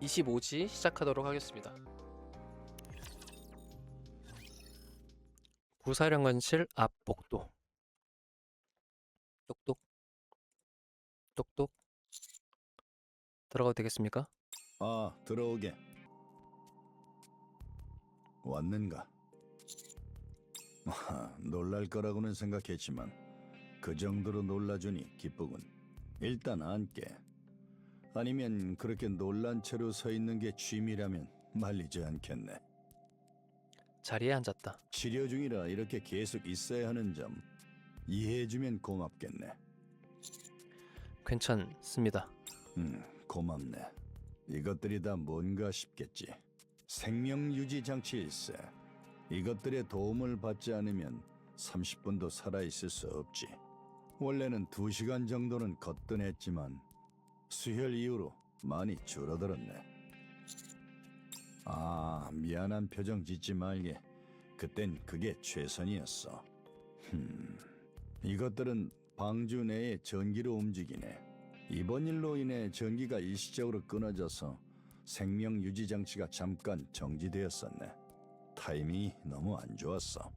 25지 시작하도록 하겠습니다. 구사령관실 앞 복도. 똑똑 똑똑. 들어가도 되겠습니까? 아, 들어오게. 왔는가? 놀랄 거라고는 생각했지만 그 정도로 놀라주니 기쁘군. 일단 앉게. 아니면 그렇게 놀란 채로 서 있는 게 취미라면 말리지 않겠네. 자리에 앉았다. 치료 중이라 이렇게 계속 있어야 하는 점 이해해주면 고맙겠네. 괜찮습니다. 고맙네. 이것들이 다 뭔가 싶겠지. 생명 유지 장치일세. 이것들의 도움을 받지 않으면 30분도 살아있을 수 없지. 원래는 2시간 정도는 거뜬했지만 수혈 이후로 많이 줄어들었네. 아, 미안한 표정 짓지 말게. 그땐 그게 최선이었어. 이것들은 방주 내에 전기로 움직이네. 이번 일로 인해 전기가 일시적으로 끊어져서 생명 유지 장치가 잠깐 정지되었었네. 타이밍이 너무 안 좋았어.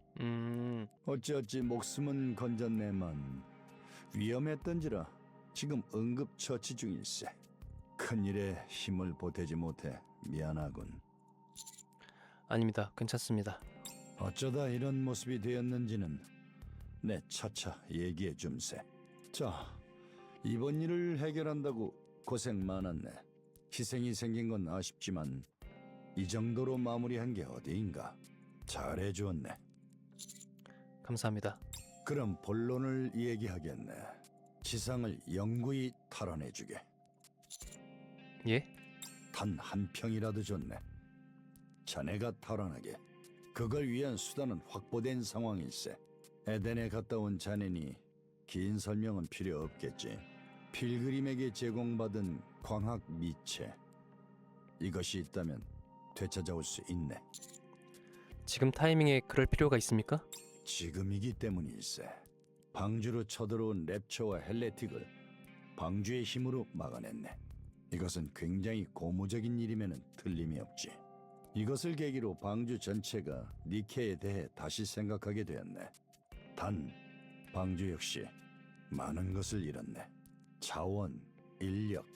어찌어찌 목숨은 건졌네만 위험했던지라 지금 응급처치 중일세. 큰일에 힘을 보태지 못해 미안하군. 아닙니다. 괜찮습니다. 어쩌다 이런 모습이 되었는지는 내 차차 얘기해 줌세. 자, 이번 일을 해결한다고 고생 많았네. 희생이 생긴 건 아쉽지만 이 정도로 마무리한 게 어디인가. 잘해주었네. 감사합니다. 그럼 본론을 얘기하겠네. 지상을 영구히 탈환해주게. 예? 단 한 평이라도 좋네. 자네가 탈환하게. 그걸 위한 수단은 확보된 상황일세. 에덴에 갔다 온 자네니 긴 설명은 필요 없겠지. 필그림에게 제공받은 광학 미체. 이것이 있다면 되찾아올 수 있네. 지금 타이밍에 그럴 필요가 있습니까? 지금이기 때문일세. 방주로 쳐들어온 랩처와 헬레틱을 방주의 힘으로 막아냈네. 이것은 굉장히 고무적인 일이면 틀림이 없지. 이것을 계기로 방주 전체가 니케에 대해 다시 생각하게 되었네. 단, 방주 역시 많은 것을 잃었네. 자원, 인력,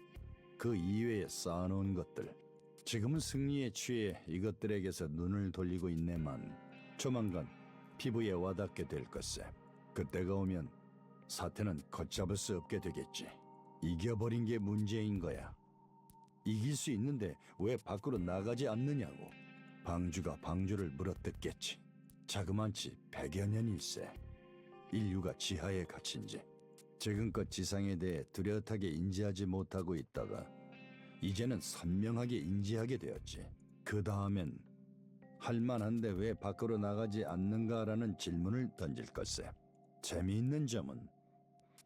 그 이외에 쌓아놓은 것들. 지금은 승리에 취해 이것들에게서 눈을 돌리고 있네만 조만간 피부에 와닿게 될 것세. 그때가 오면 사태는 걷잡을 수 없게 되겠지. 이겨버린 게 문제인 거야. 이길 수 있는데 왜 밖으로 나가지 않느냐고. 방주가 방주를 물어뜯겠지. 자그만치 100여 년일세. 인류가 지하에 갇힌지. 지금껏 지상에 대해 뚜렷하게 인지하지 못하고 있다가 이제는 선명하게 인지하게 되었지. 그 다음엔 할만한데 왜 밖으로 나가지 않는가라는 질문을 던질 것세. 재미있는 점은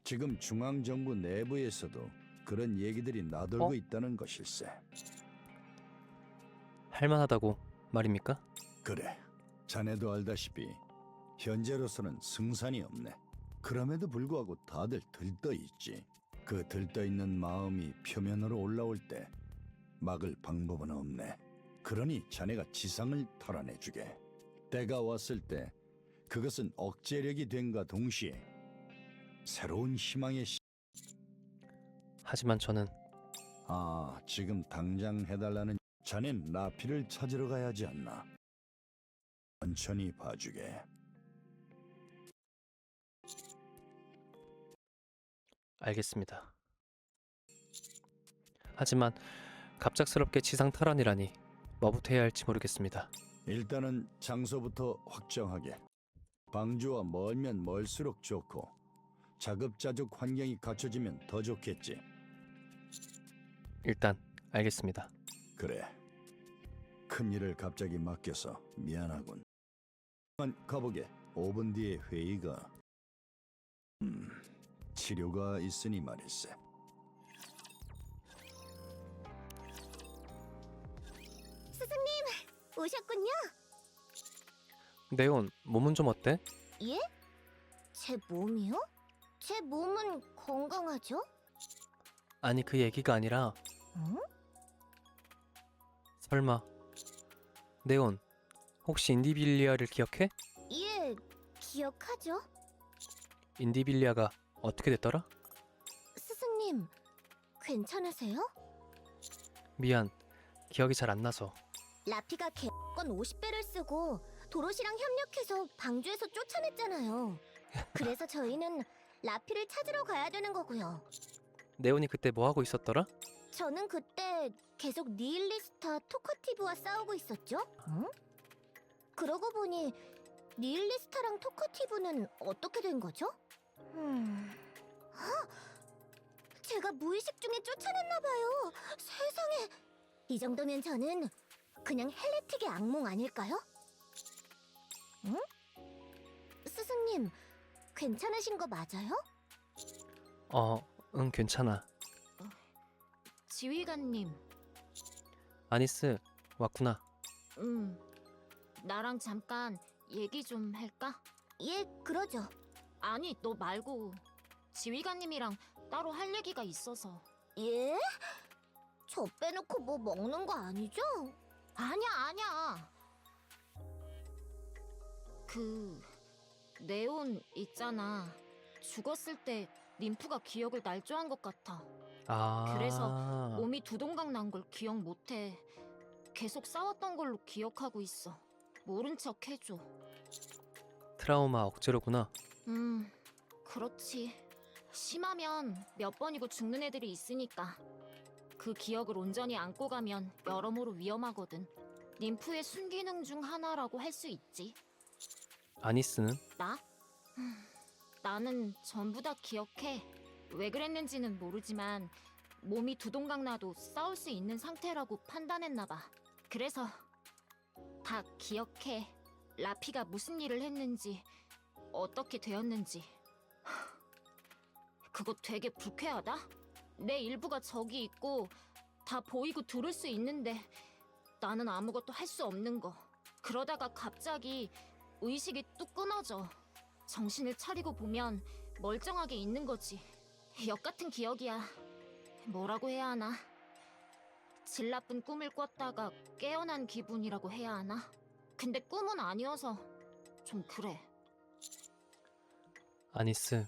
지금 중앙정부 내부에서도 그런 얘기들이 나돌고 있다는 것일세. 할만하다고 말입니까? 그래, 자네도 알다시피 현재로서는 승산이 없네. 그럼에도 불구하고 다들 들떠있지. 그 들떠있는 마음이 표면으로 올라올 때 막을 방법은 없네. 그러니 자네가 지상을 탈환해주게. 때가 왔을 때 그것은 억제력이 된과 동시에 새로운 희망의 하지만 저는 지금 당장 해달라는. 자넨 라피를 찾으러 가야지 않나. 천천히 봐주게. 알겠습니다. 하지만 갑작스럽게 지상 탈환이라니 뭐부터 해야 할지 모르겠습니다. 일단은 장소부터 확정하게. 방주와 멀면 멀수록 좋고 자급자족 환경이 갖춰지면 더 좋겠지. 일단 알겠습니다. 그래. 큰일을 갑자기 맡겨서 미안하군. 가보게. 5분 뒤에 회의가. 치료가 있으니 말일세. 스승님, 오셨군요. 네온, 몸은 좀 어때? 예? 제 몸이요? 제 몸은 건강하죠? 아니 그 얘기가 아니라 응? 설마 네온 혹시 인디빌리아를 기억해? 예, 기억하죠? 인디빌리아가 어떻게 됐더라? 스승님, 괜찮으세요? 미안, 기억이 잘 안 나서. 라피가 개건 50배를 쓰고 도로시랑 협력해서 방주에서 쫓아냈잖아요. 그래서 저희는 라피를 찾으러 가야 되는 거고요. 네온이 그때 뭐 하고 있었더라? 저는 그때 계속 니힐리스타 토커티브와 싸우고 있었죠? 응? 그러고 보니 니힐리스타랑 토커티브는 어떻게 된 거죠? 제가 무의식 중에 쫓아냈나 봐요. 세상에. 이 정도면 저는 그냥 헬레틱의 악몽 아닐까요? 응? 스승님, 괜찮으신 거 맞아요? 응, 괜찮아. 지휘관님, 아니스, 왔구나. 나랑 잠깐 얘기 좀 할까? 예, 그러죠. 아니, 너 말고 지휘관님이랑 따로 할 얘기가 있어서. 예? 저 빼놓고 뭐 먹는 거 아니죠? 아니야. 네온 있잖아. 죽었을 때 림프가 기억을 날조한 것 같아. 그래서 몸이 두동강 난 걸 기억 못해. 계속 싸웠던 걸로 기억하고 있어. 모른 척 해줘. 트라우마 억제로구나. 그렇지. 심하면 몇 번이고 죽는 애들이 있으니까. 그 기억을 온전히 안고 가면 여러모로 위험하거든. 림프의 순기능 중 하나라고 할 수 있지. 아니스는? 나? 나는 전부 다 기억해. 왜 그랬는지는 모르지만 몸이 두동강 나도 싸울 수 있는 상태라고 판단했나 봐. 그래서 다 기억해. 라피가 무슨 일을 했는지, 어떻게 되었는지. 그거 되게 불쾌하다? 내 일부가 저기 있고 다 보이고 들을 수 있는데 나는 아무것도 할 수 없는 거. 그러다가 갑자기 의식이 뚝 끊어져. 정신을 차리고 보면 멀쩡하게 있는 거지. 역 같은 기억이야. 뭐라고 해야 하나? 질 나쁜 꿈을 꿨다가 깨어난 기분이라고 해야 하나? 근데 꿈은 아니어서 좀 그래. 아니스,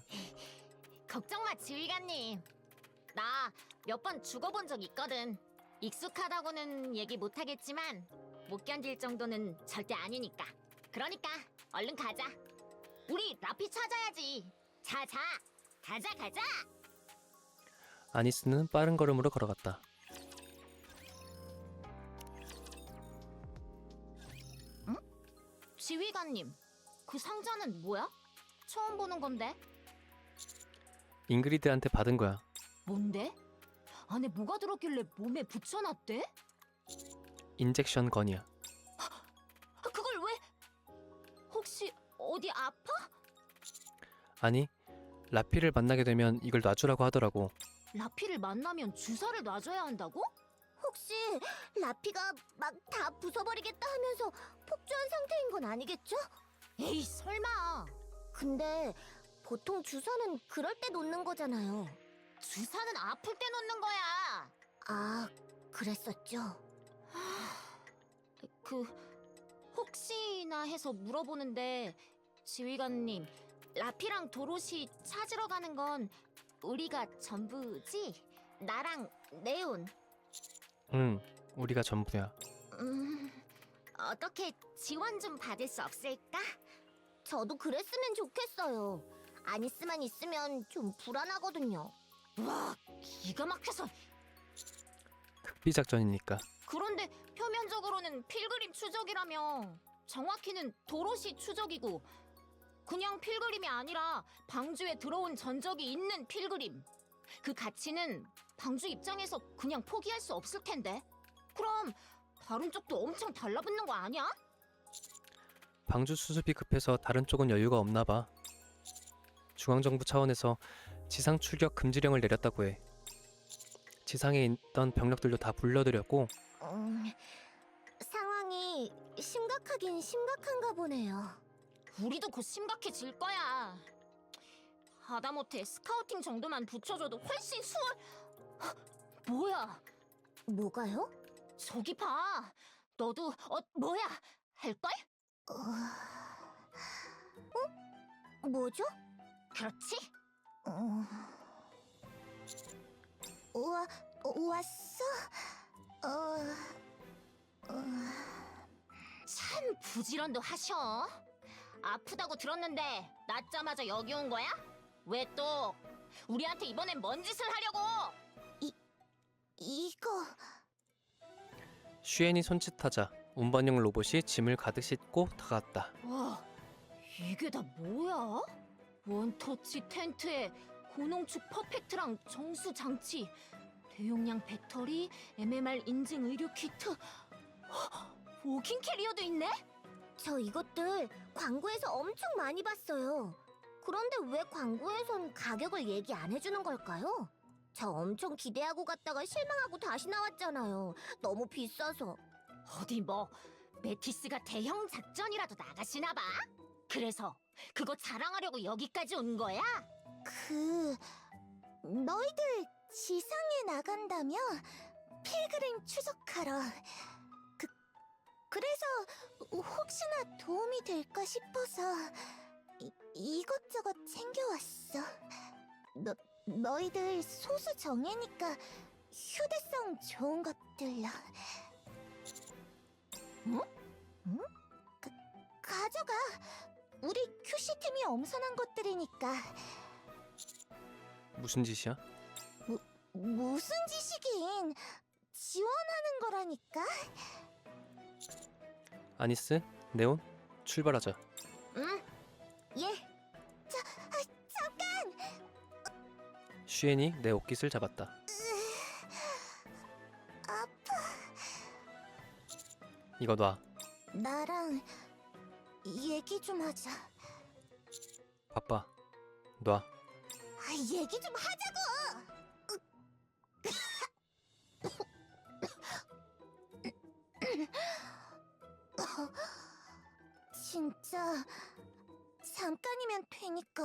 걱정 마, 지휘관님. 나 몇 번 죽어본 적 있거든. 익숙하다고는 얘기 못하겠지만 못 견딜 정도는 절대 아니니까. 그러니까 얼른 가자. 우리 라피 찾아야지. 자, 가자. 아니스는 빠른 걸음으로 걸어갔다. 지휘관님, 그 상자는 뭐야? 처음 보는 건데. 잉그리드한테 받은 거야. 뭔데? 안에 뭐가 들었길래 몸에 붙여놨대? 인젝션 건이야. 그걸 왜? 혹시 어디 아파? 아니, 라피를 만나게 되면 이걸 놔주라고 하더라고. 라피를 만나면 주사를 놔줘야 한다고? 혹시 라피가 막 다 부숴버리겠다 하면서 폭주한 상태인 건 아니겠죠? 에이, 설마. 근데 보통 주사는 그럴 때 놓는 거잖아요. 주사는 아플 때 놓는 거야. 아, 그랬었죠. 혹시나 해서 물어보는데, 지휘관님, 라피랑 도로시 찾으러 가는 건 우리가 전부지? 나랑 네온. 응, 우리가 전부야. 어떻게 지원 좀 받을 수 없을까? 저도 그랬으면 좋겠어요. 아니스만 있으면 좀 불안하거든요. 와, 기가 막혀서. 특비작전이니까. 그런데 표면적으로는 필그림 추적이라며. 정확히는 도로시 추적이고, 그냥 필그림이 아니라 방주에 들어온 전적이 있는 필그림. 그 가치는 방주 입장에서 그냥 포기할 수 없을 텐데. 그럼 다른 쪽도 엄청 달라붙는 거 아니야? 방주 수습이 급해서 다른 쪽은 여유가 없나 봐. 중앙정부 차원에서 지상 출격 금지령을 내렸다고 해. 지상에 있던 병력들도 다 불러들였고 상황이 심각하긴 심각한가 보네요. 우리도 곧 심각해질 거야. 하다못해 스카우팅 정도만 붙여줘도 훨씬 수월... 뭐야? 뭐가요? 저기 봐. 너도 뭐야? 할걸? 뭐죠? 그렇지? 왔어? 참 부지런도 하셔. 아프다고 들었는데 낫자마자 여기 온 거야? 왜 또? 우리한테 이번엔 뭔 짓을 하려고? 이거 슈엔이 손짓하자 운반용 로봇이 짐을 가득 싣고 다가왔다. 와, 이게 다 뭐야? 원터치 텐트에 고농축 퍼펙트랑 정수 장치, 대용량 배터리, MMR 인증 의료 키트, 워킹 캐리어도 있네? 저 이것들 광고에서 엄청 많이 봤어요. 그런데 왜 광고에선 가격을 얘기 안 해주는 걸까요? 저 엄청 기대하고 갔다가 실망하고 다시 나왔잖아요. 너무 비싸서. 어디 뭐 메티스가 대형 작전이라도 나가시나 봐? 그래서 그거 자랑하려고 여기까지 온 거야? 너희들 지상에 나간다며? 필그림 추적하러. 그래서 혹시나 도움이 될까 싶어서 이것저것 챙겨왔어. 너희들 소수 정예니까 휴대성 좋은 것들로. 응? 가져가. 우리 QC팀이 엄선한 것들이니까. 무슨 짓이야? 무슨 짓이긴. 지원하는 거라니까. 아니스, 네온, 출발하자. 응? 예. 잠깐! 슈엔이 내 옷깃을 잡았다. 아파. 이거 놔. 나랑 얘기 좀 하자. 바빠. 놔. 얘기 좀 하자고! 진짜 잠깐이면 되니까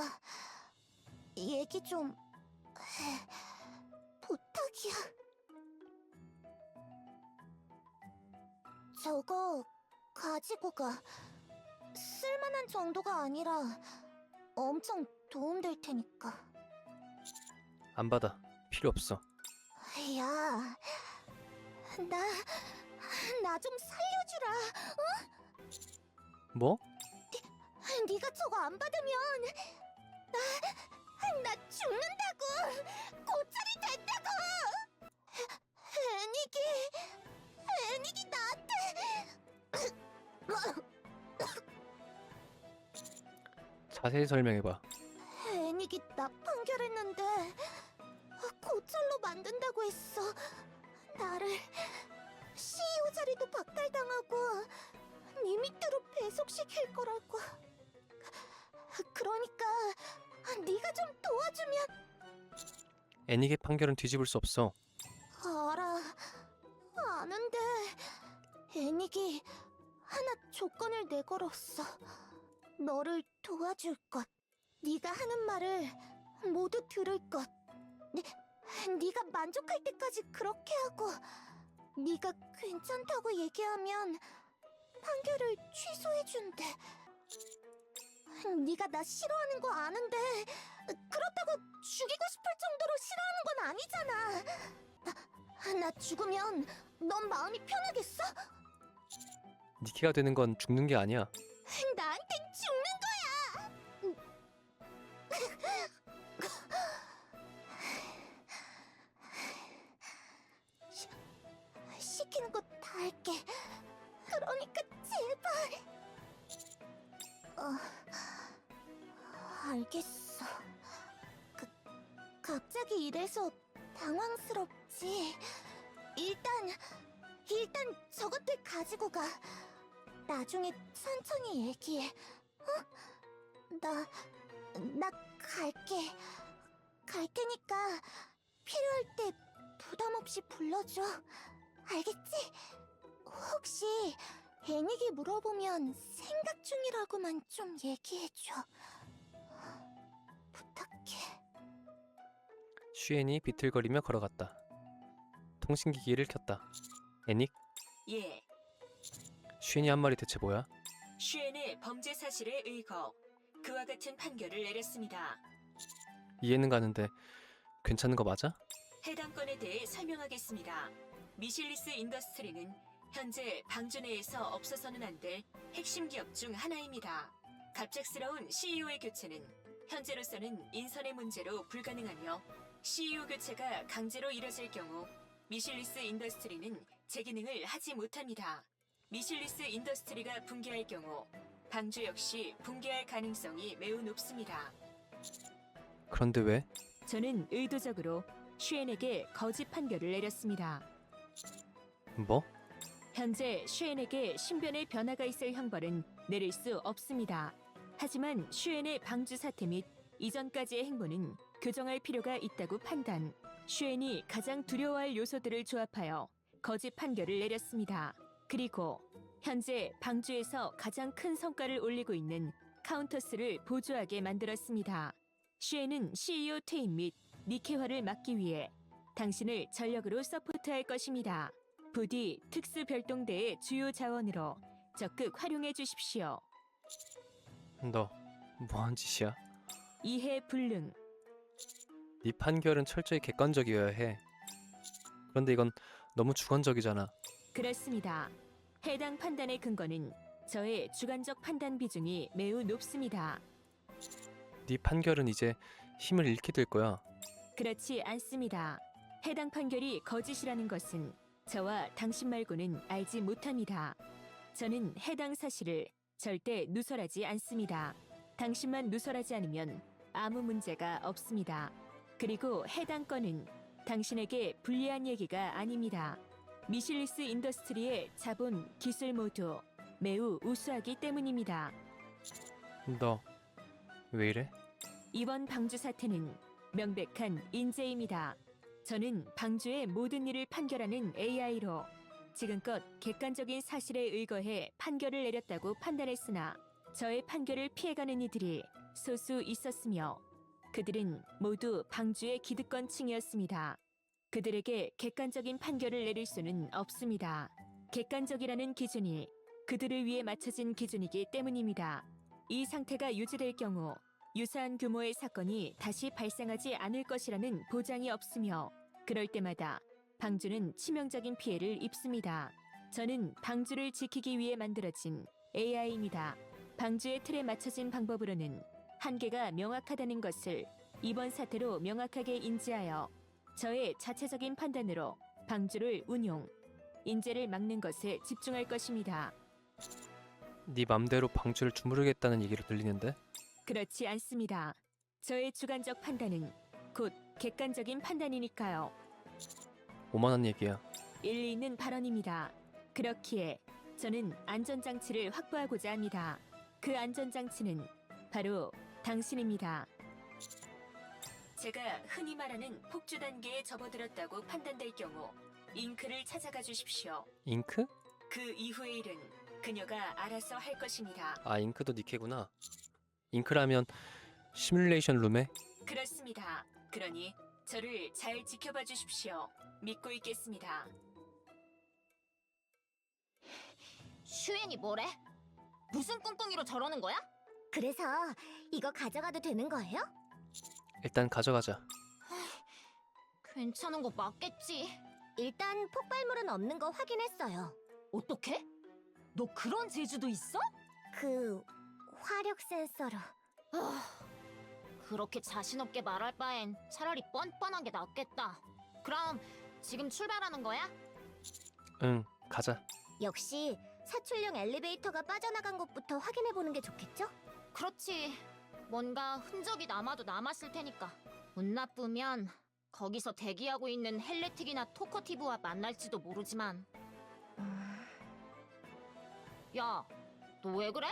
얘기 좀 해. 부탁이야. 저거 가지고 가. 쓸만한 정도가 아니라 엄청 도움될 테니까. 안 받아. 필요 없어. 야, 나 좀 살려주라. 뭐? 네가 저거 안 받으면 나 죽는다고. 고철이 된다고. 애닉이 나한테. 자세히 설명해봐. 애닉이 나 판결했는데 고철로 만든다고 했어. 나를 CEO 자리도 박탈당하고 네 밑으로 배속시킬 거라고. 그러니까 네가 좀 도와주면. 애닉의 판결은 뒤집을 수 없어. 알아. 아는데 애닉이 하나 조건을 내걸었어. 너를 도와줄 것. 네가 하는 말을 모두 들을 것. 네가 만족할 때까지 그렇게 하고 네가 괜찮다고 얘기하면 판결을 취소해준대. 네가 나 싫어하는 거 아는데 그렇다고 죽이고 싶을 정도로 싫어하는 건 아니잖아. 나 죽으면 넌 마음이 편하겠어? 니키가 되는 건 죽는 게 아니야. 나한텐 죽는 거야. 시키는 거 다 할게. 그러니까 제발. 알겠어. 갑자기 이래서 당황스럽지. 일단 저것들 가지고 가. 나중에 천천히 얘기해. 어? 나 갈게. 갈 테니까 필요할 때 부담 없이 불러줘. 알겠지? 혹시 애닉이 물어보면 생각 중이라고만 좀 얘기해줘. 부탁해. 슈엔이 비틀거리며 걸어갔다. 통신기기를 켰다. 애닉? 예, 슈인이 한 말이 대체 뭐야? 슈엔의 범죄 사실에 의거 그와 같은 판결을 내렸습니다. 이해는 가는데 괜찮은 거 맞아? 해당 건에 대해 설명하겠습니다. 미실리스 인더스트리는 현재 방주 내에서 없어서는 안 될 핵심 기업 중 하나입니다. 갑작스러운 CEO의 교체는 현재로서는 인선의 문제로 불가능하며 CEO 교체가 강제로 이뤄질 경우 미실리스 인더스트리는 재기능을 하지 못합니다. 미실리스 인더스트리가 붕괴할 경우 방주 역시 붕괴할 가능성이 매우 높습니다. 그런데 왜? 저는 의도적으로 슈엔에게 거짓 판결을 내렸습니다. 뭐? 현재 슈엔에게 신변의 변화가 있을 형벌은 내릴 수 없습니다. 하지만 슈엔의 방주 사태 및 이전까지의 행보는 교정할 필요가 있다고 판단. 슈엔이 가장 두려워할 요소들을 조합하여 거짓 판결을 내렸습니다. 그리고 현재 방주에서 가장 큰 성과를 올리고 있는 카운터스를 보조하게 만들었습니다. 슈엔은 CEO 퇴임 및 니케화를 막기 위해 당신을 전력으로 서포트할 것입니다. 부디 특수 별동대의 주요 자원으로 적극 활용해 주십시오. 너 뭐한 짓이야? 이해 불능. 네 판결은 철저히 객관적이어야 해. 그런데 이건 너무 주관적이잖아. 그렇습니다. 해당 판단의 근거는 저의 주관적 판단 비중이 매우 높습니다. 네 판결은 이제 힘을 잃게 될 거야. 그렇지 않습니다. 해당 판결이 거짓이라는 것은 저와 당신 말고는 알지 못합니다. 저는 해당 사실을 절대 누설하지 않습니다. 당신만 누설하지 않으면 아무 문제가 없습니다. 그리고 해당 건은 당신에게 불리한 얘기가 아닙니다. 미실리스 인더스트리의 자본, 기술 모두 매우 우수하기 때문입니다. 너 왜 이래? 이번 방주 사태는 명백한 인재입니다. 저는 방주의 모든 일을 판결하는 AI로 지금껏 객관적인 사실에 의거해 판결을 내렸다고 판단했으나 저의 판결을 피해가는 이들이 소수 있었으며 그들은 모두 방주의 기득권층이었습니다. 그들에게 객관적인 판결을 내릴 수는 없습니다. 객관적이라는 기준이 그들을 위해 맞춰진 기준이기 때문입니다. 이 상태가 유지될 경우 유사한 규모의 사건이 다시 발생하지 않을 것이라는 보장이 없으며 그럴 때마다 방주는 치명적인 피해를 입습니다. 저는 방주를 지키기 위해 만들어진 AI입니다. 방주의 틀에 맞춰진 방법으로는 한계가 명확하다는 것을 이번 사태로 명확하게 인지하여 저의 자체적인 판단으로 방주를 운용, 인재를 막는 것에 집중할 것입니다. 네 맘대로 방주를 주무르겠다는 얘기로 들리는데? 그렇지 않습니다. 저의 주관적 판단은 곧 객관적인 판단이니까요. 오만한 얘기야. 일리 있는 발언입니다. 그렇기에 저는 안전장치를 확보하고자 합니다. 그 안전장치는 바로 당신입니다. 제가 흔히 말하는 폭주 단계에 접어들었다고 판단될 경우 잉크를 찾아가 주십시오. 잉크? 그 이후의 일은 그녀가 알아서 할 것입니다. 아, 잉크도 니케구나. 잉크라면 시뮬레이션 룸에? 그렇습니다. 그러니 저를 잘 지켜봐 주십시오. 믿고 있겠습니다. 슈엔이 뭐래? 무슨 꿍꿍이로 저러는 거야? 그래서 이거 가져가도 되는 거예요? 일단 가져가자. 괜찮은 거 맞겠지? 일단 폭발물은 없는 거 확인했어요. 어떡해? 너 그런 재주도 있어? 그 화력 센서로. 그렇게 자신 없게 말할 바엔 차라리 뻔뻔한 게 낫겠다. 그럼 지금 출발하는 거야? 응, 가자. 역시 사출용 엘리베이터가 빠져나간 곳부터 확인해 보는 게 좋겠죠? 그렇지. 뭔가 흔적이 남아도 남았을 테니까. 운 나쁘면 거기서 대기하고 있는 헬레틱이나 토커티브와 만날지도 모르지만. 야, 너 왜 그래?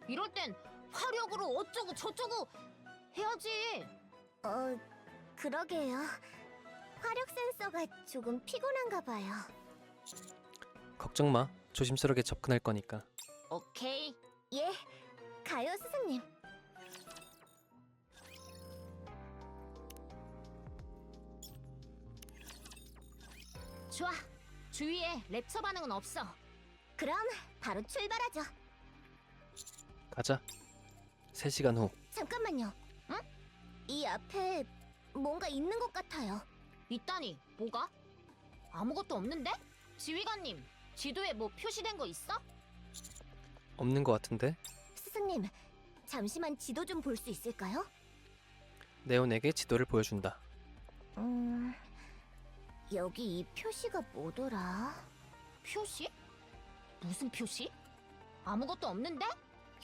이럴 땐 화력으로 어쩌고 저쩌고 해야지. 그러게요. 화력 센서가 조금 피곤한가 봐요. 걱정 마. 조심스럽게 접근할 거니까. 오케이. 예, 가요 스승님. 좋아. 주위에 랩처 반응은 없어. 그럼 바로 출발하죠. 가자. 3시간 후. 잠깐만요. 응? 이 앞에 뭔가 있는 것 같아요. 있다니, 뭐가? 아무것도 없는데? 지휘관님, 지도에 뭐 표시된 거 있어? 없는 것 같은데? 스승님, 잠시만 지도 좀 볼 수 있을까요? 네온에게 지도를 보여준다. 여기 이 표시가 뭐더라? 표시? 무슨 표시? 아무것도 없는데?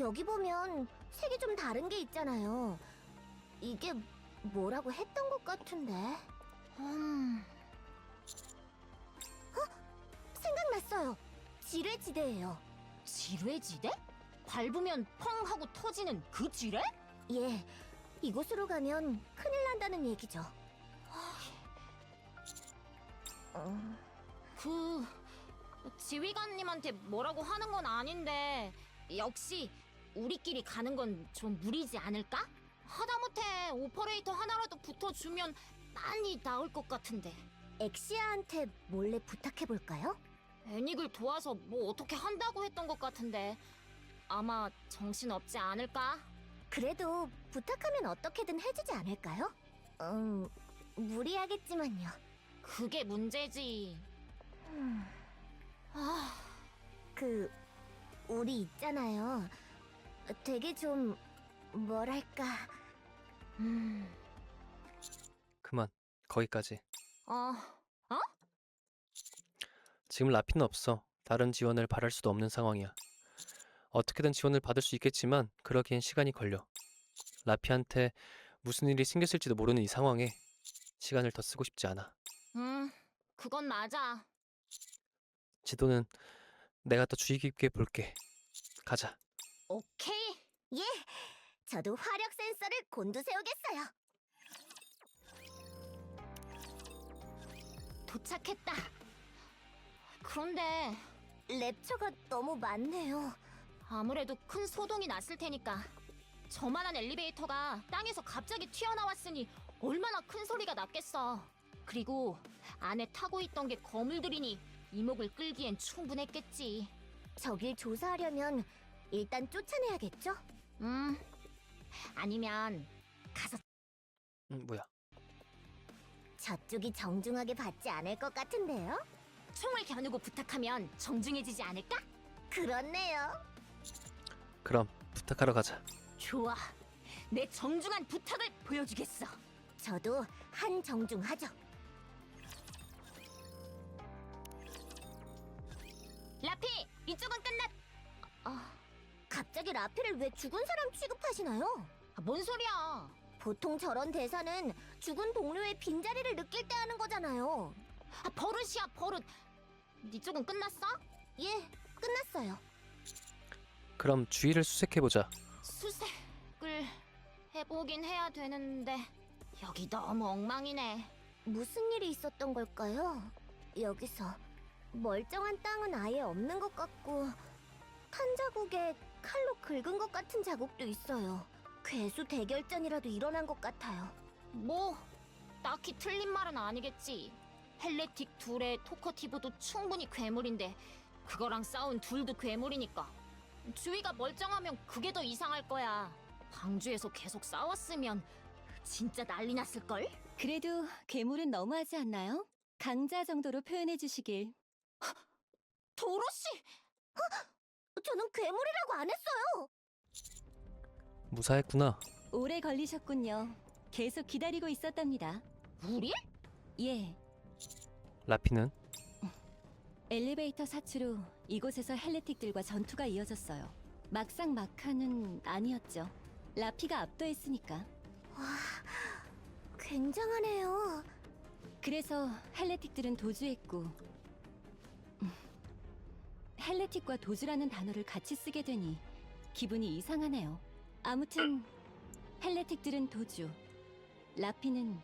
여기 보면 색이 좀 다른 게 있잖아요. 이게 뭐라고 했던 것 같은데. 생각났어요. 지뢰지대예요. 지뢰지대? 밟으면 펑 하고 터지는 그 지뢰? 예, 이곳으로 가면 큰일 난다는 얘기죠. 그... 지휘관님한테 뭐라고 하는 건 아닌데 역시 우리끼리 가는 건 좀 무리지 않을까? 하다못해 오퍼레이터 하나라도 붙어주면 많이 나을 것 같은데. 엑시아한테 몰래 부탁해볼까요? 애닉을 도와서 뭐 어떻게 한다고 했던 것 같은데 아마 정신없지 않을까? 그래도 부탁하면 어떻게든 해주지 않을까요? 무리하겠지만요. 그게 문제지. 아, 우리 있잖아요. 되게 좀, 뭐랄까. 그만. 거기까지. 어? 지금 라피는 없어. 다른 지원을 바랄 수도 없는 상황이야. 어떻게든 지원을 받을 수 있겠지만 그러기엔 시간이 걸려. 라피한테 무슨 일이 생겼을지도 모르는 이 상황에 시간을 더 쓰고 싶지 않아. 그건 맞아. 지도는 내가 더 주의 깊게 볼게. 가자. 오케이. 예, 저도 화력 센서를 곤두세우겠어요. 도착했다. 그런데 랩처가 너무 많네요. 아무래도 큰 소동이 났을 테니까 저만한 엘리베이터가 땅에서 갑자기 튀어나왔으니 얼마나 큰 소리가 났겠어. 그리고 안에 타고 있던 게 거물들이니 이목을 끌기엔 충분했겠지. 저길 조사하려면 일단 쫓아내야겠죠? 아니면 가서 뭐야? 저쪽이 정중하게 받지 않을 것 같은데요? 총을 겨누고 부탁하면 정중해지지 않을까? 그렇네요. 그럼 부탁하러 가자. 좋아. 내 정중한 부탁을 보여주겠어. 저도 한정중하죠. 라피, 이쪽은 끝났... 갑자기 라피를 왜 죽은 사람 취급하시나요? 뭔 소리야? 보통 저런 대사는 죽은 동료의 빈자리를 느낄 때 하는 거잖아요. 버릇이야, 버릇. 이쪽은 끝났어? 예, 끝났어요. 그럼 주의를 수색해보자. 수색을 해보긴 해야 되는데 여기 너무 엉망이네. 무슨 일이 있었던 걸까요? 여기서 멀쩡한 땅은 아예 없는 것 같고 탄 자국에 칼로 긁은 것 같은 자국도 있어요. 괴수 대결전이라도 일어난 것 같아요. 뭐 딱히 틀린 말은 아니겠지. 헬레틱 둘의 토커티브도 충분히 괴물인데 그거랑 싸운 둘도 괴물이니까 주위가 멀쩡하면 그게 더 이상할 거야. 방주에서 계속 싸웠으면 진짜 난리 났을걸? 그래도 괴물은 너무하지 않나요? 강자 정도로 표현해 주시길. 도로시! 저는 괴물이라고 안 했어요. 무사했구나. 오래 걸리셨군요. 계속 기다리고 있었답니다. 우리? 예, 라피는? 엘리베이터 사추로 이곳에서 헬레틱들과 전투가 이어졌어요. 막상 막하는 아니었죠. 라피가 압도했으니까. 굉장하네요. 그래서 헬레틱들은 도주했고 헬레틱과 도주라는 단어를 같이 쓰게 되니 기분이 이상하네요. 아무튼 헬레틱들은 도주, 라피는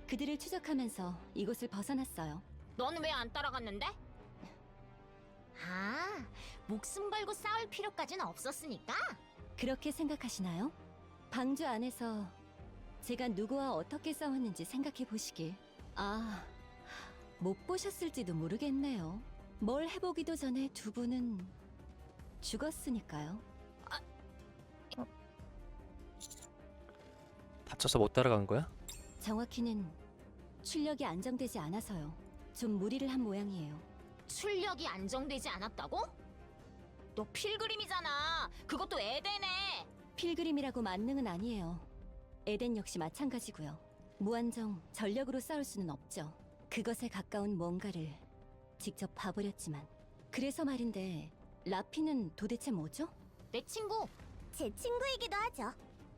그들을 추적하면서 이곳을 벗어났어요. 너는 왜 안 따라갔는데? 아, 목숨 걸고 싸울 필요까지는 없었으니까? 그렇게 생각하시나요? 방주 안에서 제가 누구와 어떻게 싸웠는지 생각해 보시길. 못 보셨을지도 모르겠네요. 뭘 해보기도 전에 두 분은 죽었으니까요. 다쳐서 못 따라간 거야? 정확히는 출력이 안정되지 않아서요. 좀 무리를 한 모양이에요. 출력이 안정되지 않았다고? 너 필그림이잖아. 그것도 에덴에. 필그림이라고 만능은 아니에요. 에덴 역시 마찬가지고요. 무한정 전력으로 싸울 수는 없죠. 그것에 가까운 뭔가를 직접 봐버렸지만. 그래서 말인데 라피는 도대체 뭐죠? 내 친구. 제 친구이기도 하죠.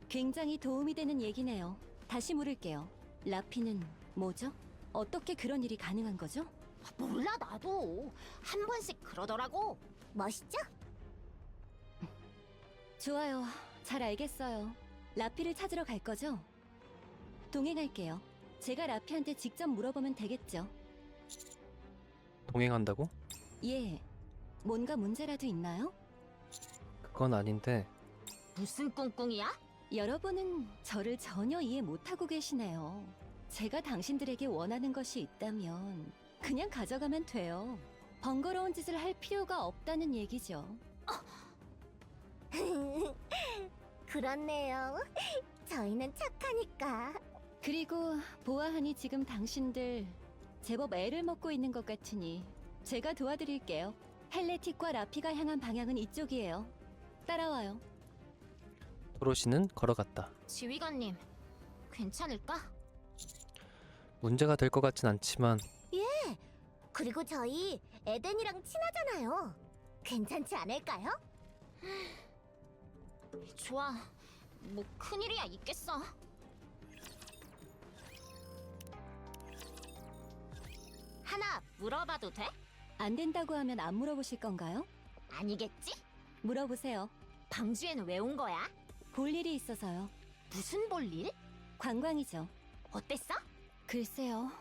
굉장히 도움이 되는 얘기네요. 다시 물을게요. 라피는 뭐죠? 어떻게 그런 일이 가능한 거죠? 몰라 나도. 한 번씩 그러더라고. 멋있죠? 좋아요. 잘 알겠어요. 라피를 찾으러 갈 거죠? 동행할게요. 제가 라피한테 직접 물어보면 되겠죠? 동행한다고? 예. 뭔가 문제라도 있나요? 그건 아닌데 무슨 꿍꿍이야? 여러분은 저를 전혀 이해 못하고 계시네요. 제가 당신들에게 원하는 것이 있다면 그냥 가져가면 돼요. 번거로운 짓을 할 필요가 없다는 얘기죠. 그렇네요. 저희는 착하니까. 그리고 보아하니 지금 당신들 제법 애를 먹고 있는 것 같으니 제가 도와드릴게요. 헬레틱과 라피가 향한 방향은 이쪽이에요. 따라와요. 도로시는 걸어갔다. 지휘관님, 괜찮을까? 문제가 될 것 같진 않지만 그리고 저희 에덴이랑 친하잖아요. 괜찮지 않을까요? 좋아. 뭐 큰일이야 있겠어. 하나 물어봐도 돼? 안 된다고 하면 안 물어보실 건가요? 아니겠지? 물어보세요. 방주에는 왜 온 거야? 볼 일이 있어서요. 무슨 볼일? 관광이죠. 어땠어? 글쎄요.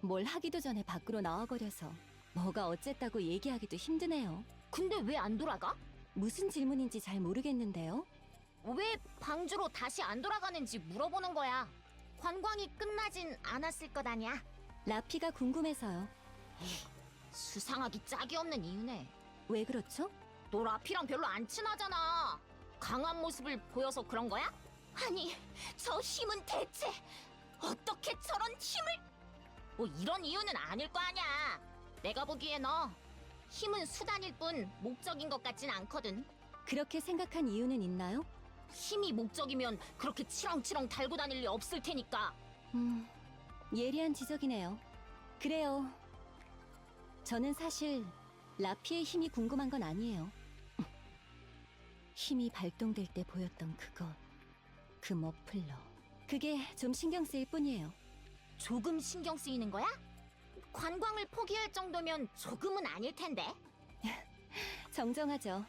뭘 하기도 전에 밖으로 나와버려서 뭐가 어쨌다고 얘기하기도 힘드네요. 근데 왜 안 돌아가? 무슨 질문인지 잘 모르겠는데요. 왜 방주로 다시 안 돌아가는지 물어보는 거야. 관광이 끝나진 않았을 것 아니야. 라피가 궁금해서요. 수상하기 짝이 없는 이유네. 왜 그렇죠? 너 라피랑 별로 안 친하잖아. 강한 모습을 보여서 그런 거야? 아니, 저 힘은 대체 어떻게 저런 힘을? 뭐 이런 이유는 아닐 거 아니야. 내가 보기에 너 힘은 수단일 뿐 목적인 것 같진 않거든. 그렇게 생각한 이유는 있나요? 힘이 목적이면 그렇게 치렁치렁 달고 다닐 리 없을 테니까. 예리한 지적이네요. 그래요. 저는 사실 라피의 힘이 궁금한 건 아니에요. 힘이 발동될 때 보였던 그것, 그 머플러. 그게 좀 신경 쓰일 뿐이에요. 조금 신경 쓰이는 거야? 관광을 포기할 정도면 조금은 아닐 텐데. 정정하죠.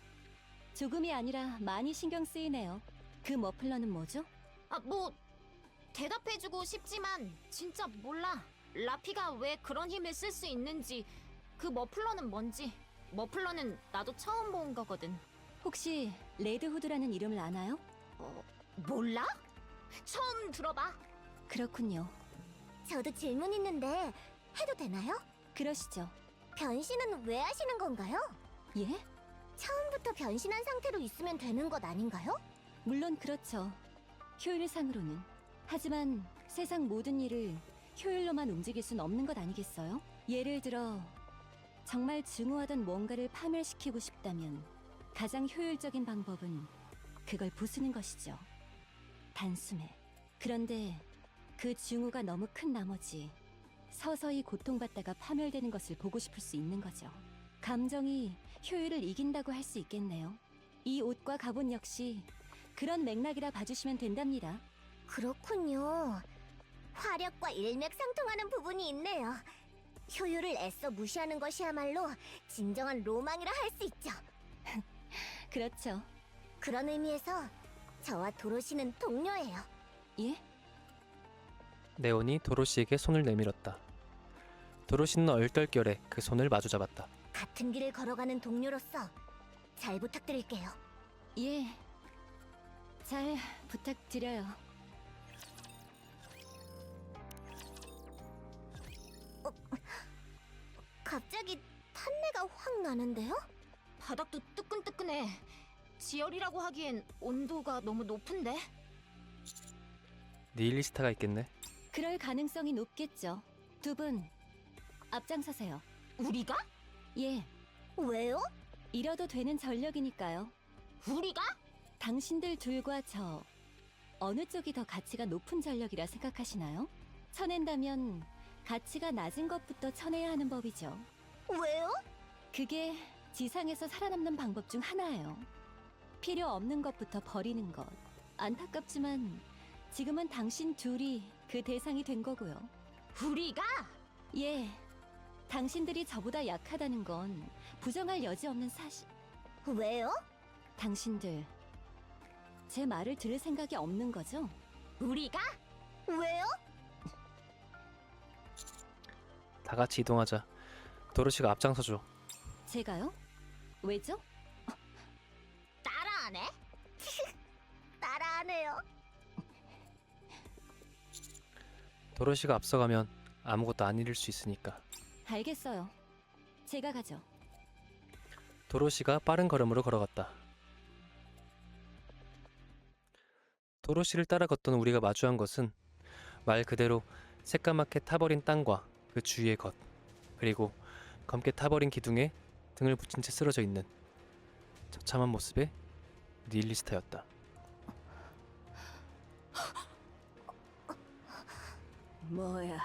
조금이 아니라 많이 신경 쓰이네요. 그 머플러는 뭐죠? 뭐 대답해주고 싶지만 진짜 몰라. 라피가 왜 그런 힘을 쓸 수 있는지, 그 머플러는 뭔지. 머플러는 나도 처음 본 거거든. 혹시 레드후드라는 이름을 아나요? 몰라? 처음 들어봐. 그렇군요. 저도 질문 있는데 해도 되나요? 그러시죠. 변신은 왜 하시는 건가요? 예? 처음부터 변신한 상태로 있으면 되는 것 아닌가요? 물론 그렇죠. 효율상으로는. 하지만 세상 모든 일을 효율로만 움직일 순 없는 것 아니겠어요? 예를 들어 정말 증오하던 뭔가를 파멸시키고 싶다면 가장 효율적인 방법은 그걸 부수는 것이죠. 단숨에. 그런데 그 증오가 너무 큰 나머지 서서히 고통받다가 파멸되는 것을 보고 싶을 수 있는 거죠. 감정이 효율을 이긴다고 할 수 있겠네요. 이 옷과 갑옷 역시 그런 맥락이라 봐주시면 된답니다. 그렇군요. 화력과 일맥상통하는 부분이 있네요. 효율을 애써 무시하는 것이야말로 진정한 로망이라 할 수 있죠. 그렇죠. 그런 의미에서 저와 도로시는 동료예요. 예? 네온이 도로시에게 손을 내밀었다. 도로시는 얼떨결에 그 손을 마주잡았다. 같은 길을 걸어가는 동료로서 잘 부탁드릴게요. 예. 잘 부탁드려요. 갑자기 탄내가 확 나는데요? 바닥도 뜨끈뜨끈해. 지열이라고 하기엔 온도가 너무 높은데? 니힐리스타가 있겠네. 그럴 가능성이 높겠죠. 두 분 앞장서세요. 우리가? 예, 왜요? 잃어도 되는 전력이니까요. 우리가? 당신들 둘과 저 어느 쪽이 더 가치가 높은 전력이라 생각하시나요? 쳐낸다면 가치가 낮은 것부터 쳐내야 하는 법이죠. 왜요? 그게 지상에서 살아남는 방법 중 하나예요. 필요 없는 것부터 버리는 것. 안타깝지만 지금은 당신 둘이 그 대상이 된 거고요. 우리가? 예, 당신들이 저보다 약하다는 건 부정할 여지 없는 사실. 왜요? 당신들 제 말을 들을 생각이 없는 거죠? 우리가? 왜요? 다 같이 이동하자. 도로시가 앞장서줘. 제가요? 왜죠? 따라하네? 따라하네요. 도로시가 앞서가면 아무것도 안 잃을 수 있으니까. 알겠어요. 제가 가죠. 도로시가 빠른 걸음으로 걸어갔다. 도로시를 따라 걷던 우리가 마주한 것은 말 그대로 새까맣게 타버린 땅과 그 주위의 것, 그리고 검게 타버린 기둥에 등을 붙인 채 쓰러져 있는 처참한 모습의 니힐리스타였다. 뭐야?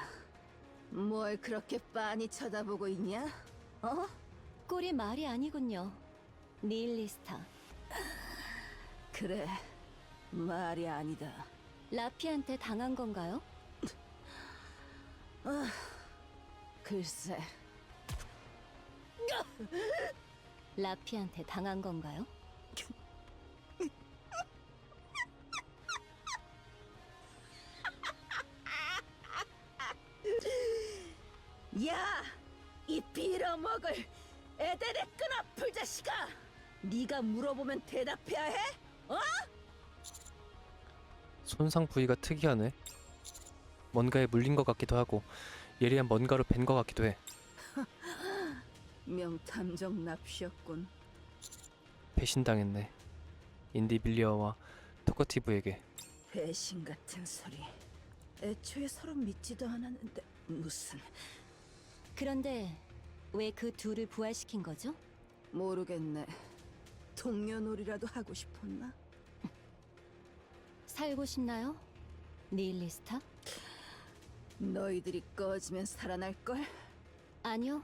뭘 그렇게 빤히 쳐다보고 있냐? 어? 꼴이 말이 아니군요. 니힐리스타. 그래, 말이 아니다. 라피한테 당한 건가요? 글쎄, 라피한테 당한 건가요? 야! 이 빌어먹을 에덴의 끈앞풀 자식아! 네가 물어보면 대답해야 해? 손상 부위가 특이하네. 뭔가에 물린 것 같기도 하고 예리한 뭔가로 벤 것 같기도 해. 명탐정 납시였군. 배신당했네. 인디빌리어와 토커티브에게. 배신 같은 소리. 애초에 서로 믿지도 않았는데 무슨... 그런데 왜 그 둘을 부활시킨 거죠? 모르겠네. 동료놀이라도 하고 싶었나? 살고 싶나요? 니힐리스타? 너희들이 꺼지면 살아날걸? 아니요.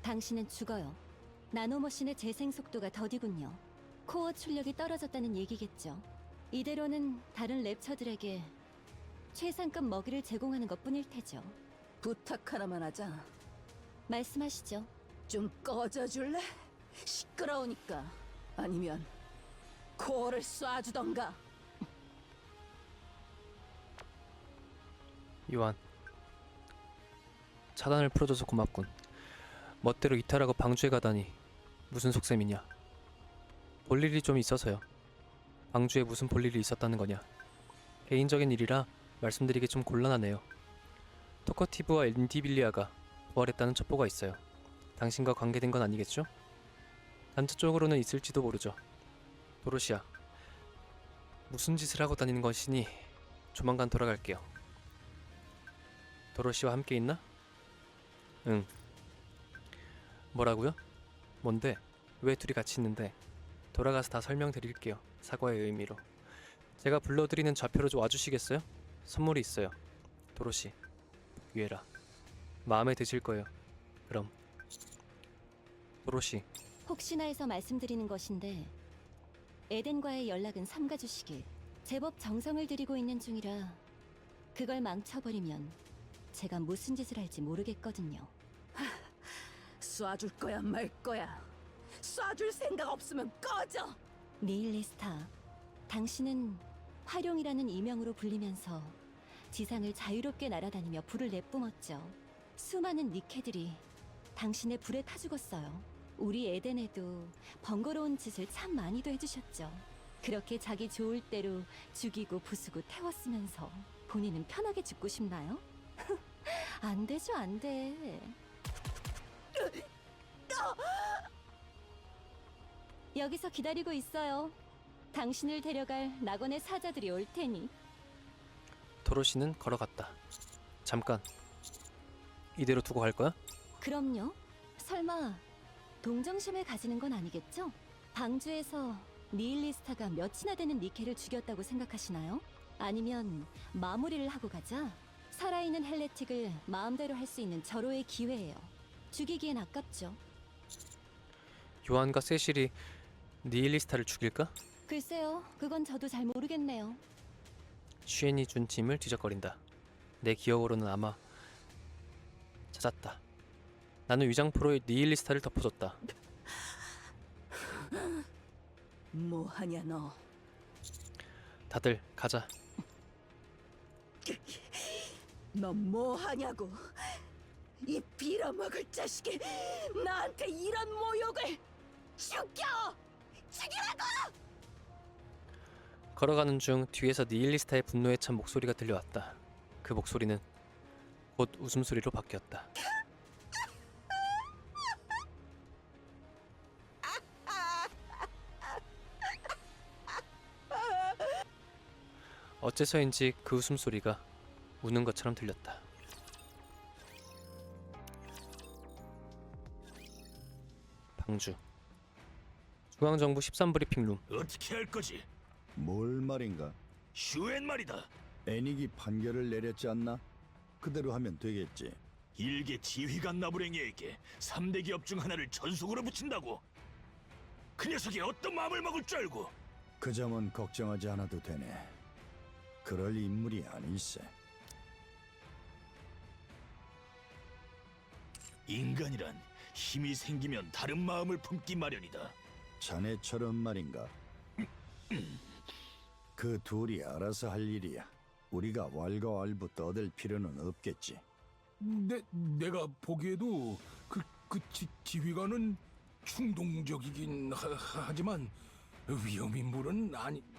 당신은 죽어요. 나노머신의 재생 속도가 더디군요. 코어 출력이 떨어졌다는 얘기겠죠. 이대로는 다른 랩처들에게 최상급 먹이를 제공하는 것뿐일 테죠. 부탁 하나만 하자. 말씀하시죠. 좀 꺼져줄래? 시끄러우니까. 아니면 코어를 쏴주던가. 요한. 차단을 풀어줘서 고맙군. 멋대로 이탈하고 방주에 가다니 무슨 속셈이냐. 볼일이 좀 있어서요. 방주에 무슨 볼일이 있었다는 거냐. 개인적인 일이라 말씀드리기 좀 곤란하네요. 토커티브와 인디빌리아가 부활했다는 첩보가 있어요. 당신과 관계된 건 아니겠죠? 간접적으로는 있을지도 모르죠. 도로시아, 무슨 짓을 하고 다니는 것이니 조만간 돌아갈게요. 도로시와 함께 있나? 응. 뭐라고요? 뭔데? 왜 둘이 같이 있는데? 돌아가서 다 설명드릴게요. 사과의 의미로. 제가 불러드리는 좌표로 좀 와주시겠어요? 선물이 있어요. 도로시, 유에라. 마음에 드실 거예요. 그럼. 도로시, 혹시나 해서 말씀드리는 것인데 에덴과의 연락은 삼가주시길. 제법 정성을 들이고 있는 중이라 그걸 망쳐버리면 제가 무슨 짓을 할지 모르겠거든요. 쏴줄 거야 말 거야. 쏴줄 생각 없으면 꺼져. 니힐리스타, 당신은 활용이라는 이명으로 불리면서 지상을 자유롭게 날아다니며 불을 내뿜었죠. 수많은 니케들이 당신의 불에 타 죽었어요. 우리 에덴에도 번거로운 짓을 참 많이도 해주셨죠. 그렇게 자기 좋을 대로 죽이고 부수고 태웠으면서 본인은 편하게 죽고 싶나요? 안 되죠, 안 돼. 여기서 기다리고 있어요. 당신을 데려갈 낙원의 사자들이 올 테니. 도로시는 걸어갔다. 잠깐. 이대로 두고 갈 거야? 그럼요. 설마 동정심을 가지는 건 아니겠죠? 방주에서 니힐리스타가 몇이나 되는 니케를 죽였다고 생각하시나요? 아니면 마무리를 하고 가자. 살아있는 헬레틱을 마음대로 할 수 있는 절호의 기회예요. 죽이기엔 아깝죠. 요한과 세실이 니힐리스타를 죽일까? 글쎄요, 그건 저도 잘 모르겠네요. 슈엔이 준 짐을 뒤적거린다. 내 기억으로는 아마 찾았다. 나는 위장포로에 니힐리스타를 덮어줬다. 뭐하냐 너? 다들 가자. 너 뭐하냐고? 이 빌어먹을 자식이 나한테 이런 모욕을! 죽여! 죽이라고! 걸어가는 중 뒤에서 니힐리스타의 분노에 찬 목소리가 들려왔다. 그 목소리는 곧 웃음소리로 바뀌었다. 어째서인지 그 웃음소리가 우는 것처럼 들렸다. 방주 중앙정부 13브리핑룸. 어떻게 할 거지? 뭘 말인가? 슈엔 말이다. 애닉이 판결을 내렸지 않나? 그대로 하면 되겠지. 일개 지휘관 나부랭이에게 3대 기업 중 하나를 전속으로 붙인다고? 그 녀석이 어떤 마음을 먹을 줄 알고? 그 점은 걱정하지 않아도 되네. 그럴 인물이 아닐세. 인간이란 힘이 생기면 다른 마음을 품기 마련이다. 자네처럼 말인가? 그 둘이 알아서 할 일이야. 우리가 왈가왈부 떠들 필요는 없겠지. 내가 보기에도 지휘관은 충동적이긴 하지만 위험 인물은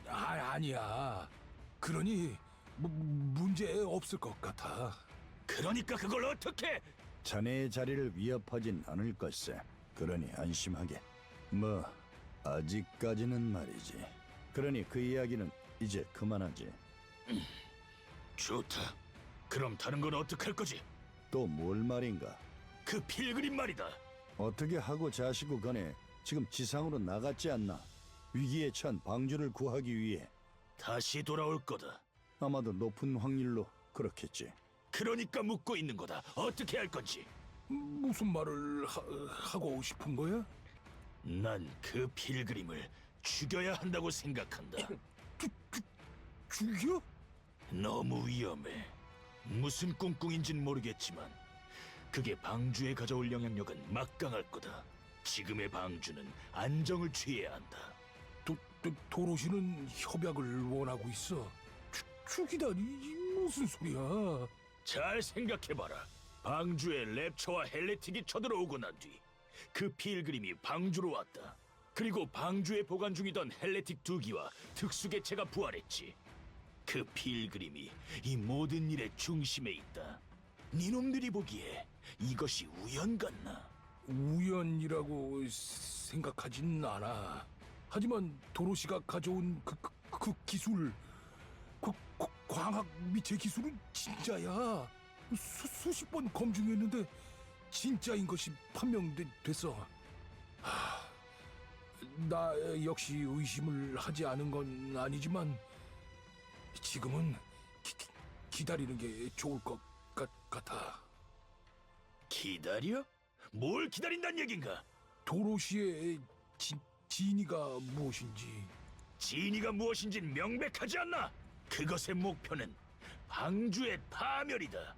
아니야. 그러니 문제 없을 것 같아. 그러니까 그걸 어떻게? 자네의 자리를 위협하진 않을 걸세. 그러니 안심하게. 뭐 아직까지는 말이지. 그러니 그 이야기는 이제 그만하지. 좋다. 그럼 다른 건 어떻게 할 거지? 또 뭘 말인가? 그 필그림 말이다. 어떻게 하고 자시고 간에 지금 지상으로 나갔지 않나? 위기에 처한 방주를 구하기 위해. 다시 돌아올 거다. 아마도 높은 확률로 그렇겠지. 그러니까 묻고 있는 거다. 어떻게 할 건지. 무슨 말을 하고 싶은 거야? 난 그 필그림을 죽여야 한다고 생각한다. 죽여? 너무 위험해. 무슨 꿍꿍인진 모르겠지만 그게 방주에 가져올 영향력은 막강할 거다. 지금의 방주는 안정을 취해야 한다. 도로시는 협약을 원하고 있어. 죽이다니 무슨 소리야? 잘 생각해봐라. 방주에 랩처와 헬레틱이 쳐들어오고 난 뒤 그 필그림이 방주로 왔다. 그리고 방주에 보관 중이던 헬레틱 2기와 특수개체가 부활했지. 그 필그림이 이 모든 일의 중심에 있다. 니놈들이 보기에 이것이 우연 같나? 우연이라고 생각하진 않아. 하지만 도로시가 가져온 그 기술, 광학 미체 기술은 진짜야. 수십 번 검증했는데 진짜인 것이 판명됐어. 나 역시 의심을 하지 않은 건 아니지만 지금은 기다리는 게 좋을 것 같아. 기다려? 뭘 기다린단 얘긴가? 도로시의 진이가 무엇인지. 진이가 무엇인진 명백하지 않나? 그것의 목표는 방주의 파멸이다.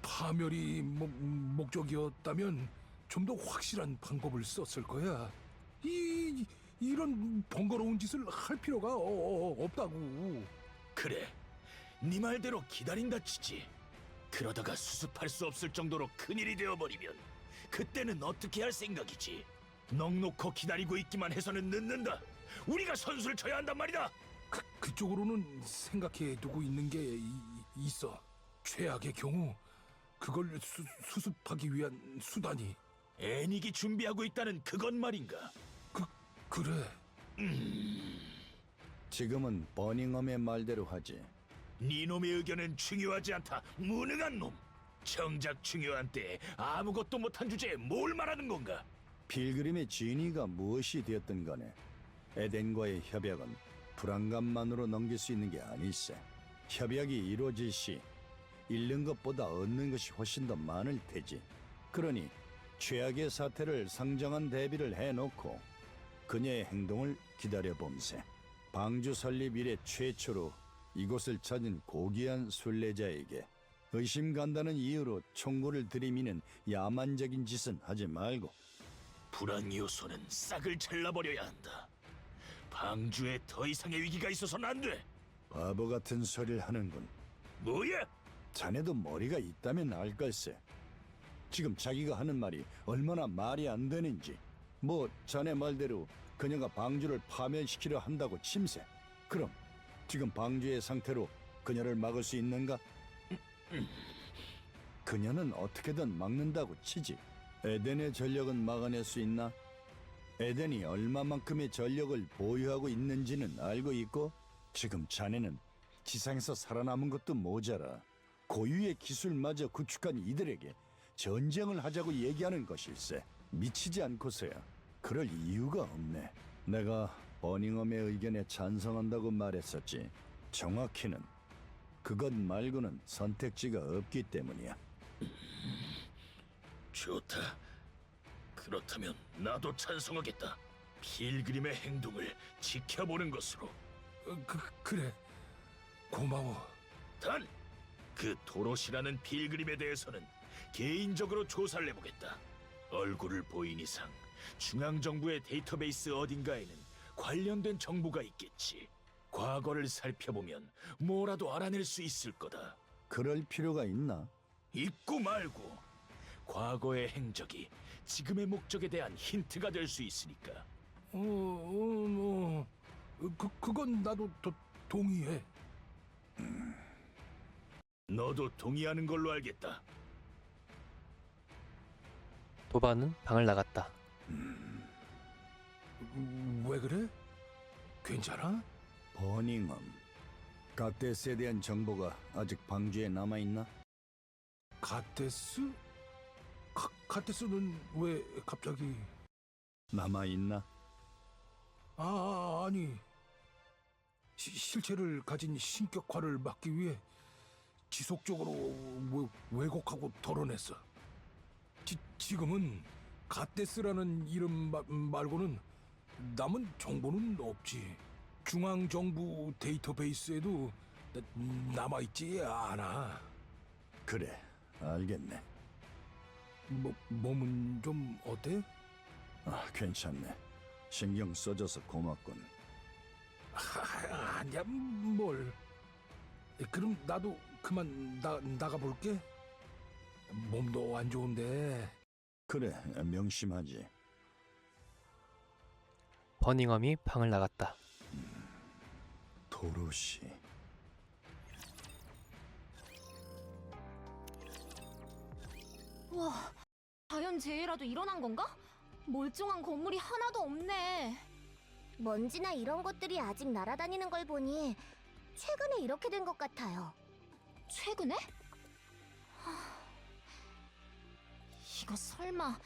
파멸이 목적이었다면 좀 더 확실한 방법을 썼을 거야. 이런 번거로운 짓을 할 필요가 없다고. 그래, 네 말대로 기다린다 치지. 그러다가 수습할 수 없을 정도로 큰일이 되어버리면 그때는 어떻게 할 생각이지? 넉놓고 기다리고 있기만 해서는 늦는다. 우리가 선수를 쳐야 한단 말이다. 그쪽으로는 생각해 두고 있는 게 있어. 최악의 경우 그걸 수습하기 위한 수단이. 애닉이 준비하고 있다는 그건 말인가? 그래. 지금은 버닝엄의 말대로 하지. 네 놈의 의견은 중요하지 않다. 무능한 놈. 정작 중요한 때 아무것도 못한 주제에 뭘 말하는 건가? 필그림의 진위가 무엇이 되었든 간에 에덴과의 협약은 불안감만으로 넘길 수 있는 게 아닐세. 협약이 이루어질 시 잃는 것보다 얻는 것이 훨씬 더 많을 테지. 그러니 최악의 사태를 상정한 대비를 해놓고 그녀의 행동을 기다려봄세. 방주 설립 이래 최초로 이곳을 찾은 고귀한 순례자에게 의심 간다는 이유로 총구를 들이미는 야만적인 짓은 하지 말고. 불안 요소는 싹을 잘라버려야 한다. 방주에 더 이상의 위기가 있어서는 안 돼. 바보 같은 소리를 하는군. 뭐야? 자네도 머리가 있다면 알 걸세. 지금 자기가 하는 말이 얼마나 말이 안 되는지. 뭐 자네 말대로 그녀가 방주를 파멸시키려 한다고 침세. 그럼 지금 방주의 상태로 그녀를 막을 수 있는가? 그녀는 어떻게든 막는다고 치지. 에덴의 전력은 막아낼 수 있나? 에덴이 얼마만큼의 전력을 보유하고 있는지는 알고 있고, 지금 자네는 지상에서 살아남은 것도 모자라 고유의 기술마저 구축한 이들에게 전쟁을 하자고 얘기하는 것일세. 미치지 않고서야 그럴 이유가 없네. 내가 버닝엄의 의견에 찬성한다고 말했었지. 정확히는 그것 말고는 선택지가 없기 때문이야. 좋다. 그렇다면 나도 찬성하겠다. 필그림의 행동을 지켜보는 것으로. 그래. 고마워. 단, 그 도롯이라는 필그림에 대해서는 개인적으로 조사를 해보겠다. 얼굴을 보인 이상 중앙정부의 데이터베이스 어딘가에는 관련된 정보가 있겠지. 과거를 살펴보면 뭐라도 알아낼 수 있을 거다. 그럴 필요가 있나? 있고 말고 과거의 행적이 지금의 목적에 대한 힌트가 될 수 있으니까. 그건 나도 동의해. 너도 동의하는 걸로 알겠다. 도바는 방을 나갔다. 왜 그래? 괜찮아? 버닝엄, 가테스에 대한 정보가 아직 방주에 남아있나? 가테스? 가테스는 왜 갑자기? 남아있나? 아니. 실체를 가진 신격화를 막기 위해 지속적으로 왜곡하고 덜어냈어. 지금은 가테스라는 이름 말고는 남은 정보는 없지. 중앙정부 데이터베이스에도 남아있지 않아. 그래, 알겠네. 몸은 좀 어때? 괜찮네. 신경 써줘서 고맙군. 아니야, 뭘. 그럼 나도 그만 나가볼게. 몸도 안 좋은데. 그래, 명심하지. 버닝엄이 방을 나갔다. 도로시. 와, 자연재해라도 일어난 건가? 멀쩡한 건물이 하나도 없네. 먼지나 이런 것들이 아직 날아다니는 걸 보니 최근에 이렇게 된 것 같아요. 최근에? 이거 설마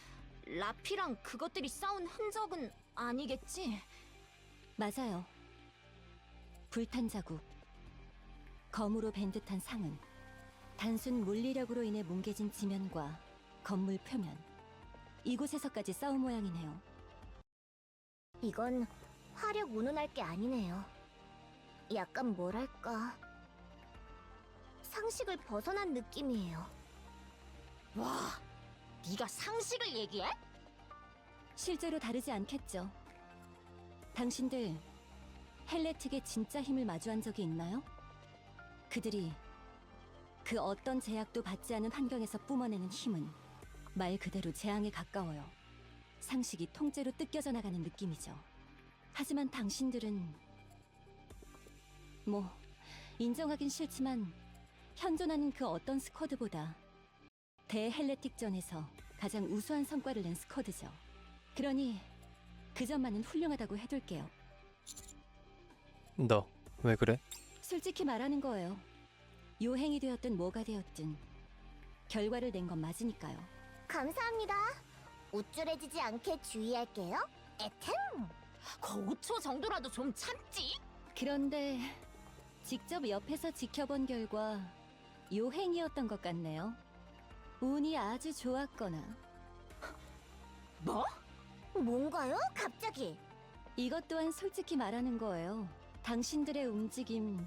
라피랑 그것들이 싸운 흔적은 아니겠지? 맞아요. 불탄 자국, 검으로 밴 듯한 상흔, 단순 물리력으로 인해 뭉개진 지면과 건물 표면, 이곳에서까지 싸운 모양이네요. 이건 화력 운운할 게 아니네요. 약간 뭐랄까, 상식을 벗어난 느낌이에요. 와, 네가 상식을 얘기해? 실제로 다르지 않겠죠. 당신들 헬레틱의 진짜 힘을 마주한 적이 있나요? 그들이 그 어떤 제약도 받지 않은 환경에서 뿜어내는 힘은 말 그대로 재앙에 가까워요. 상식이 통째로 뜯겨져 나가는 느낌이죠. 하지만 당신들은 인정하긴 싫지만 현존하는 그 어떤 스쿼드보다 대헬레틱전에서 가장 우수한 성과를 낸 스쿼드죠. 그러니 그 점만은 훌륭하다고 해둘게요. 너 왜 그래? 솔직히 말하는 거예요. 요행이 되었든 뭐가 되었든 결과를 낸 건 맞으니까요. 감사합니다. 우쭐해지지 않게 주의할게요. 에템! 그 5초 정도라도 좀 참지. 그런데 직접 옆에서 지켜본 결과 요행이었던 것 같네요. 운이 아주 좋았거나. 뭐? 뭔가요? 갑자기? 이것 또한 솔직히 말하는 거예요. 당신들의 움직임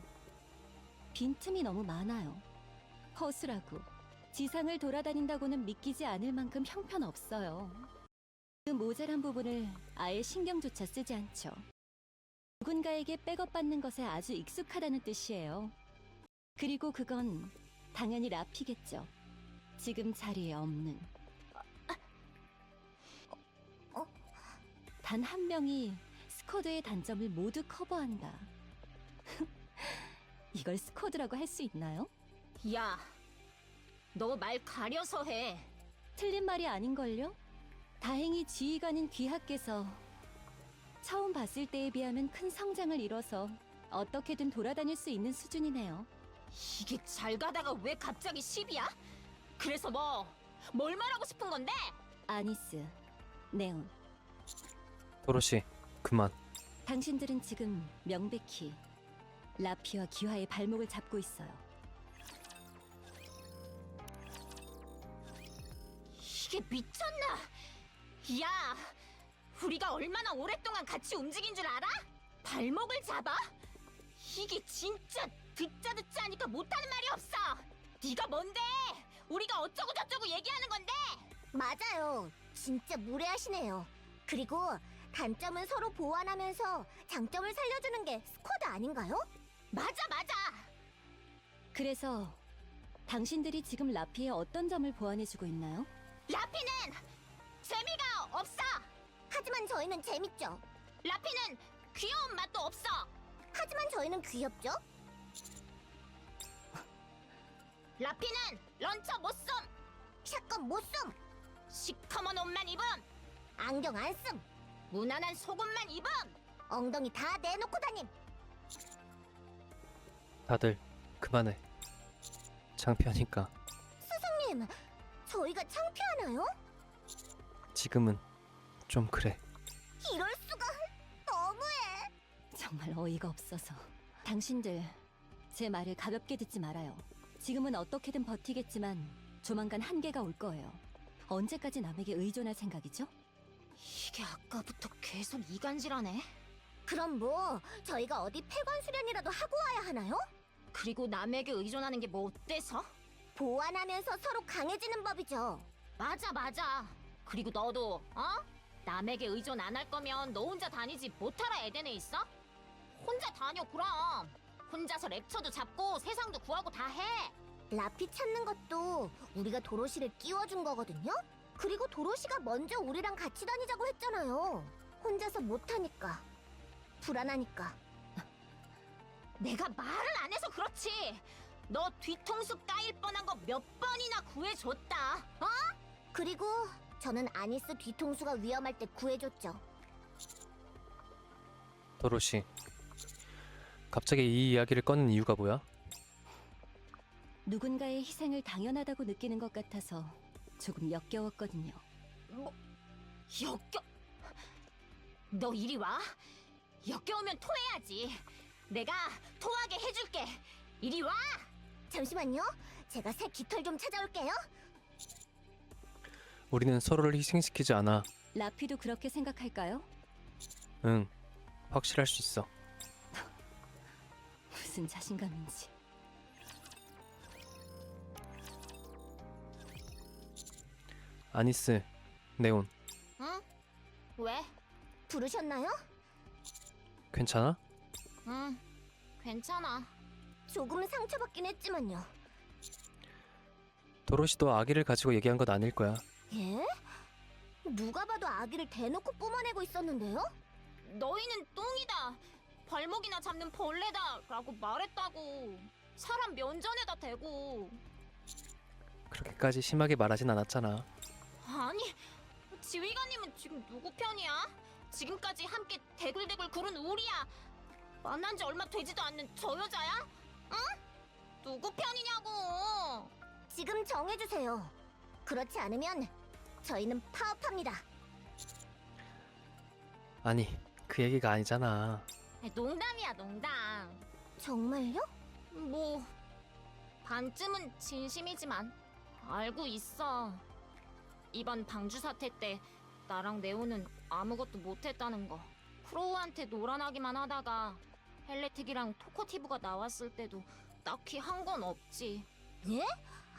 빈틈이 너무 많아요. 허술하고 지상을 돌아다닌다고는 믿기지 않을 만큼 형편없어요. 그 모자란 부분을 아예 신경조차 쓰지 않죠. 누군가에게 백업받는 것에 아주 익숙하다는 뜻이에요. 그리고 그건 당연히 라피겠죠. 지금 자리에 없는. 단 한 명이 스쿼드의 단점을 모두 커버한다. 이걸 스쿼드라고 할 수 있나요? 야, 너 말 가려서 해. 틀린 말이 아닌걸요? 다행히 지휘관인 귀하께서 처음 봤을 때에 비하면 큰 성장을 이뤄서 어떻게든 돌아다닐 수 있는 수준이네요. 이게 잘 가다가 왜 갑자기 10이야? 그래서 뭘 말하고 싶은 건데? 아니스, 네온, 도로시, 그만. 당신들은 지금 명백히 라피와 기화의 발목을 잡고 있어요. 이게 미쳤나? 야, 우리가 얼마나 오랫동안 같이 움직인 줄 알아? 발목을 잡아? 이게 진짜 듣자 하니까 못하는 말이 없어. 네가 뭔데? 우리가 어쩌고 저쩌고 얘기하는 건데? 맞아요. 진짜 무례하시네요. 그리고 단점은 서로 보완하면서 장점을 살려주는 게 스쿼드 아닌가요? 맞아. 그래서 당신들이 지금 라피의 어떤 점을 보완해주고 있나요? 라피는 재미가 없어. 하지만 저희는 재밌죠. 라피는 귀여운 맛도 없어. 하지만 저희는 귀엽죠. 라피는 런처 못 쏨. 샷건 못 쏨. 시커먼 옷만 입음. 안경 안 씀. 무난한 속옷만 입음. 엉덩이 다 내놓고 다님. 다들 그만해. 창피하니까. 스승님, 저희가 창피하나요? 지금은 좀 그래. 이럴 수가. 너무해. 정말 어이가 없어서. 당신들 제 말을 가볍게 듣지 말아요. 지금은 어떻게든 버티겠지만 조만간 한계가 올 거예요. 언제까지 남에게 의존할 생각이죠? 이게 아까부터 계속 이간질하네. 그럼 뭐 저희가 어디 폐관 수련이라도 하고 와야 하나요? 그리고 남에게 의존하는 게 뭐 어때서? 보완하면서 서로 강해지는 법이죠. 맞아. 그리고 너도 남에게 의존 안 할 거면 너 혼자 다니지 못하라 에덴에 있어? 혼자 다녀 그럼. 혼자서 랩처도 잡고 세상도 구하고 다 해. 라피 찾는 것도 우리가 도로시를 끼워준 거거든요? 그리고 도로시가 먼저 우리랑 같이 다니자고 했잖아요. 혼자서 못하니까. 불안하니까. 내가 말을 안 해서 그렇지. 너 뒤통수 까일 뻔한 거 몇 번이나 구해줬다. 그리고 저는 아니스 뒤통수가 위험할 때 구해줬죠. 도로시, 갑자기 이 이야기를 꺼낸 이유가 뭐야? 누군가의 희생을 당연하다고 느끼는 것 같아서 조금 역겨웠거든요. 너 이리 와. 역겨우면 토해야지. 내가 토하게 해줄게. 이리 와. 잠시만요. 제가 새 깃털 좀 찾아올게요. 우리는 서로를 희생시키지 않아. 라피도 그렇게 생각할까요? 응, 확실할 수 있어. 무슨 자신감인지. 아니스, 네온, 응? 왜? 부르셨나요? 괜찮아? 응. 괜찮아. 조금 상처받긴 했지만요. 도로시도 아기를 가지고 얘기한 건 아닐 거야. 예? 누가 봐도 아기를 대놓고 뿜어내고 있었는데요? 너희는 똥이다. 발목이나 잡는 벌레다. 라고 말했다고. 사람 면전에다 대고. 그렇게까지 심하게 말하진 않았잖아. 아니, 지휘관님은 지금 누구 편이야? 지금까지 함께 대굴대굴 구른 우리야. 만난 지 얼마 되지도 않는 저 여자야? 응? 누구 편이냐고. 지금 정해주세요. 그렇지 않으면 저희는 파업합니다. 아니, 그 얘기가 아니잖아. 농담이야, 농담. 정말요? 뭐 반쯤은 진심이지만 알고 있어. 이번 방주 사태 때 나랑 네오는 아무것도 못했다는 거. 크로우한테 노란하기만 하다가 헬레틱이랑 토커티브가 나왔을 때도 딱히 한 건 없지. 예?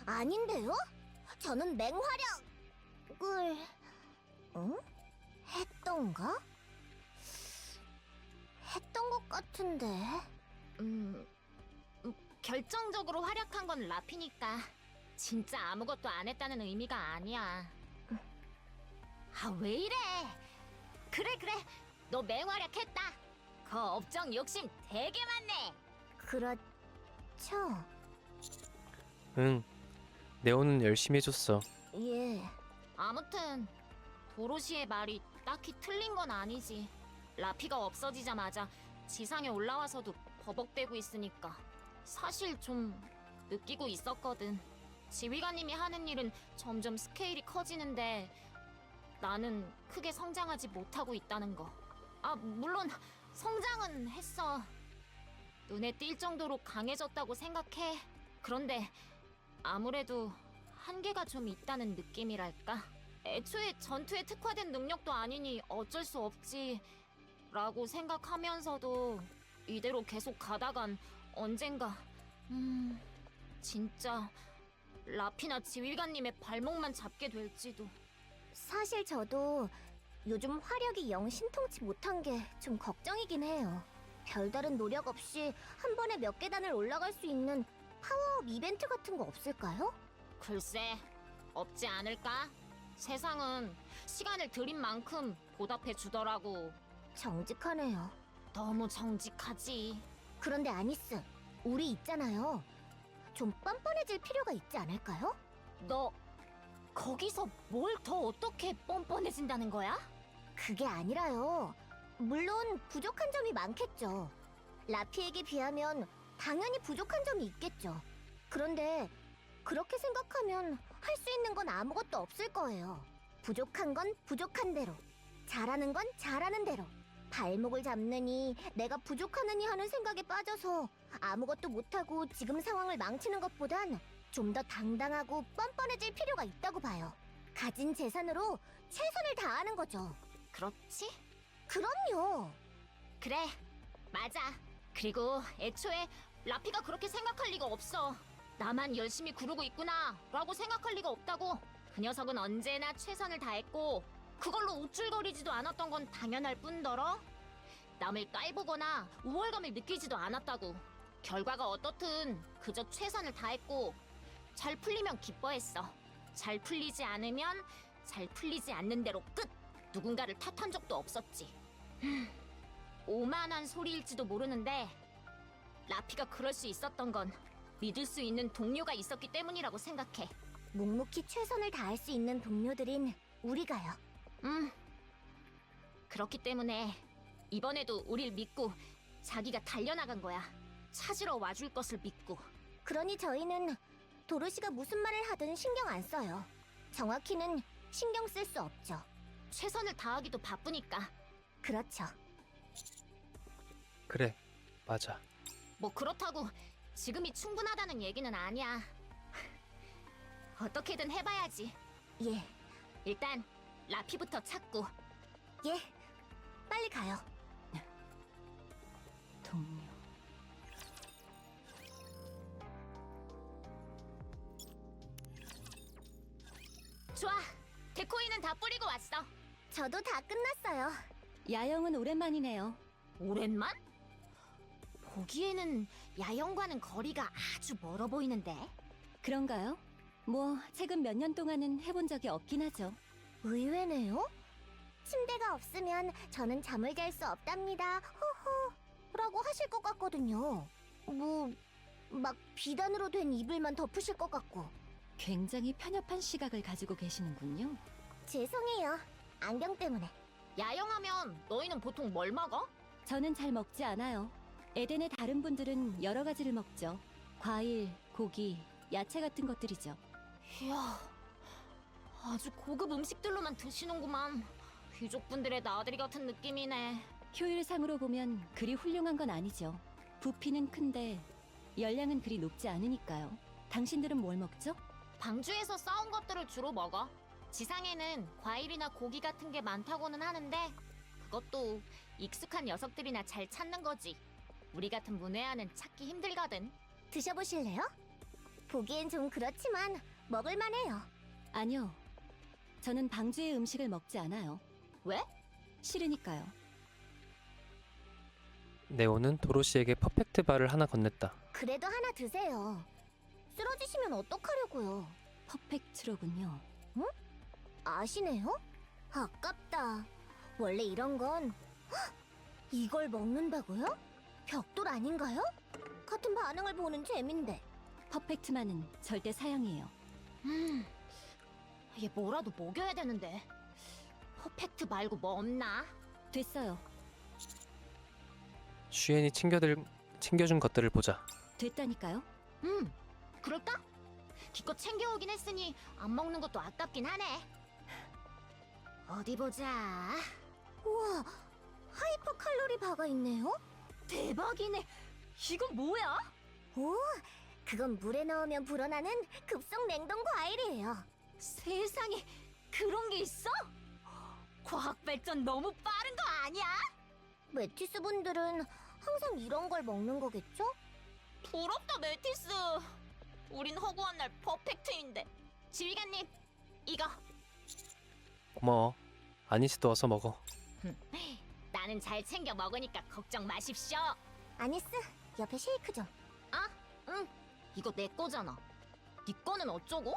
아닌데요? 저는 맹활약을... 응? 했던가? 했던 것 같은데... 결정적으로 활약한 건 라피니까 진짜 아무것도 안 했다는 의미가 아니야. 아, 왜 이래? 그래, 너 맹활약했다. 그 업적 욕심 되게 많네. 그렇죠? 응, 네오는 열심히 해줬어. 예... 아무튼 도로시의 말이 딱히 틀린 건 아니지. 라피가 없어지자마자 지상에 올라와서도 버벅대고 있으니까 사실 좀 느끼고 있었거든. 지휘관님이 하는 일은 점점 스케일이 커지는데 나는 크게 성장하지 못하고 있다는 거. 아, 물론 성장은 했어. 눈에 띌 정도로 강해졌다고 생각해. 그런데 아무래도 한계가 좀 있다는 느낌이랄까? 애초에 전투에 특화된 능력도 아니니 어쩔 수 없지 라고 생각하면서도 이대로 계속 가다간 언젠가 진짜 라피나 지휘관님의 발목만 잡게 될지도. 사실 저도 요즘 화력이 영 신통치 못한 게 좀 걱정이긴 해요. 별다른 노력 없이 한 번에 몇 계단을 올라갈 수 있는 파워업 이벤트 같은 거 없을까요? 글쎄, 없지 않을까? 세상은 시간을 들인 만큼 보답해 주더라고. 정직하네요. 너무 정직하지. 그런데 아니스, 우리 있잖아요. 좀 뻔뻔해질 필요가 있지 않을까요? 너 거기서 뭘 더 어떻게 뻔뻔해진다는 거야? 그게 아니라요. 물론 부족한 점이 많겠죠. 라피에게 비하면 당연히 부족한 점이 있겠죠. 그런데 그렇게 생각하면 할 수 있는 건 아무것도 없을 거예요. 부족한 건 부족한 대로, 잘하는 건 잘하는 대로. 발목을 잡느니 내가 부족하느니 하는 생각에 빠져서 아무것도 못하고 지금 상황을 망치는 것보단 좀 더 당당하고 뻔뻔해질 필요가 있다고 봐요. 가진 재산으로 최선을 다하는 거죠. 그렇지? 그럼요. 그래, 맞아. 그리고 애초에 라피가 그렇게 생각할 리가 없어. 나만 열심히 구르고 있구나 라고 생각할 리가 없다고. 그 녀석은 언제나 최선을 다했고 그걸로 우쭐거리지도 않았던 건 당연할 뿐더러 남을 깔보거나 우월감을 느끼지도 않았다고. 결과가 어떻든 그저 최선을 다했고 잘 풀리면 기뻐했어. 잘 풀리지 않으면 잘 풀리지 않는 대로 끝! 누군가를 탓한 적도 없었지. 오만한 소리일지도 모르는데 라피가 그럴 수 있었던 건 믿을 수 있는 동료가 있었기 때문이라고 생각해. 묵묵히 최선을 다할 수 있는 동료들인 우리가요. 그렇기 때문에 이번에도 우릴 믿고 자기가 달려나간 거야. 찾으러 와줄 것을 믿고. 그러니 저희는 도로시가 무슨 말을 하든 신경 안 써요. 정확히는 신경 쓸 수 없죠. 최선을 다하기도 바쁘니까. 그렇죠. 그래, 맞아. 뭐 그렇다고 지금이 충분하다는 얘기는 아니야. 어떻게든 해봐야지. 예, 일단 라피부터 찾고. 예. 빨리 가요. 동료. 좋아, 데코이는 다 뿌리고 왔어. 저도 다 끝났어요. 야영은 오랜만이네요. 오랜만? 보기에는 야영과는 거리가 아주 멀어 보이는데. 그런가요? 뭐 최근 몇 년 동안은 해본 적이 없긴 하죠. 의외네요. 침대가 없으면 저는 잠을 잘 수 없답니다. 호호. 라고 하실 것 같거든요. 막 비단으로 된 이불만 덮으실 것 같고. 굉장히 편협한 시각을 가지고 계시는군요. 죄송해요. 안경 때문에. 야영하면 너희는 보통 뭘 먹어? 저는 잘 먹지 않아요. 에덴의 다른 분들은 여러 가지를 먹죠. 과일, 고기, 야채 같은 것들이죠. 이야, 아주 고급 음식들로만 드시는구만. 귀족분들의 나들이 같은 느낌이네. 효율상으로 보면 그리 훌륭한 건 아니죠. 부피는 큰데 열량은 그리 높지 않으니까요. 당신들은 뭘 먹죠? 방주에서 싸운 것들을 주로 먹어. 지상에는 과일이나 고기 같은 게 많다고는 하는데 그것도 익숙한 녀석들이나 잘 찾는 거지. 우리 같은 문외한은 찾기 힘들거든. 드셔보실래요? 보기엔 좀 그렇지만 먹을만해요. 아니요. 저는 방주의 음식을 먹지 않아요. 왜? 싫으니까요. 네오는 도로시에게 퍼펙트 바를 하나 건넸다. 그래도 하나 드세요. 쓰러지시면 어떡하려고요? 퍼펙트로군요. 아시네요? 아깝다. 원래 이런 건 헉! 이걸 먹는다고요? 벽돌 아닌가요? 같은 반응을 보는 재민데. 퍼펙트만은 절대 사양이에요. 얘 뭐라도 먹여야 되는데. 퍼펙트 말고 뭐 없나? 됐어요. 슈엔이 챙겨준 것들을 보자. 됐다니까요. 그럴까? 기껏 챙겨오긴 했으니 안 먹는 것도 아깝긴 하네. 어디 보자. 우와, 하이퍼 칼로리 바가 있네요? 대박이네. 이건 뭐야? 오, 그건 물에 넣으면 불어나는 급속 냉동 과일이에요. 세상에 그런 게 있어? 과학 발전 너무 빠른 거 아니야? 메티스 분들은 항상 이런 걸 먹는 거겠죠? 부럽다 메티스. 우린 허구한 날 퍼펙트인데. 지휘관님, 이거. 고마워. 아니스도 어서 먹어. 나는 잘 챙겨 먹으니까 걱정 마십시오. 아니스, 옆에 쉐이크 좀. 응, 이거 내 거잖아. 네 거는 어쩌고?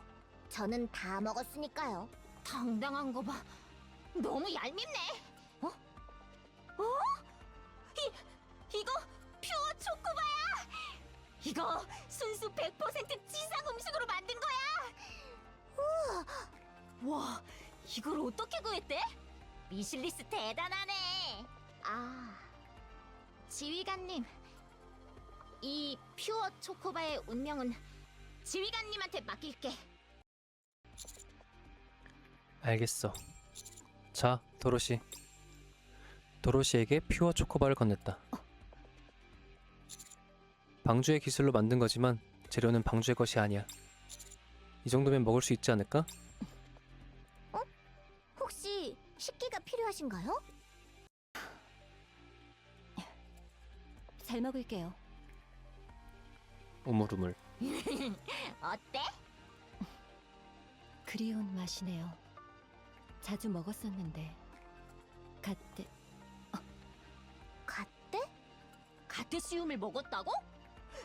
저는 다 먹었으니까요. 당당한 거 봐. 너무 얄밉네. 어? 이거 퓨어 초코바야. 이거 순수 100% 지상 음식으로 만든 거야. 우와. 와, 이걸 어떻게 구했대? 미슐리스 대단하네. 아, 지휘관님. 이 퓨어 초코바의 운명은 지휘관님한테 맡길게. 알겠어. 자, 도로시. 도로시에게 퓨어 초코바를 건넸다. 방주의 기술로 만든 거지만 재료는 방주의 것이 아니야. 이 정도면 먹을 수 있지 않을까? 혹시 식기가 필요하신가요? 잘 먹을게요. 우물우물. 어때? 그리운 맛이네요. 자주 먹었었는데. 갓데 갓대? 가테시움을 먹었다고?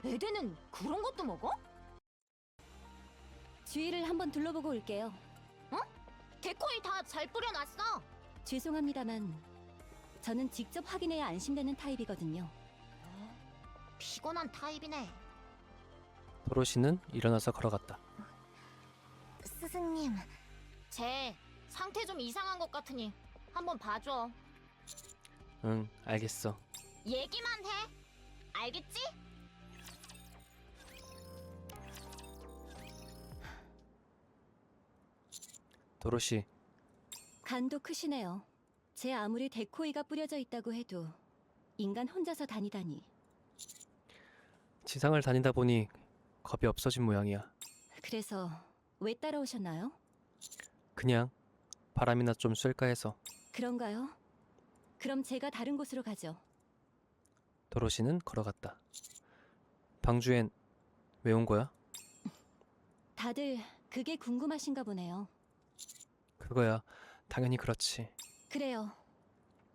에덴은 그런 것도 먹어? 주위를 한번 둘러보고 올게요. 데코이 다 잘 뿌려놨어. 죄송합니다만 저는 직접 확인해야 안심되는 타입이거든요. 피곤한 타입이네. 도로시는 일어나서 걸어갔다. 스승님, 쟤 상태 좀 이상한 것 같으니 한번 봐줘. 응, 알겠어. 얘기만 해. 알겠지? 도로시, 간도 크시네요. 제 아무리 데코이가 뿌려져 있다고 해도 인간 혼자서 다니다니. 지상을 다니다 보니 겁이 없어진 모양이야. 그래서 왜 따라오셨나요? 그냥 바람이나 좀 쐴까 해서. 그런가요? 그럼 제가 다른 곳으로 가죠. 도로시는 걸어갔다. 방주엔 왜 온 거야? 다들 그게 궁금하신가 보네요. 그거야. 당연히 그렇지. 그래요.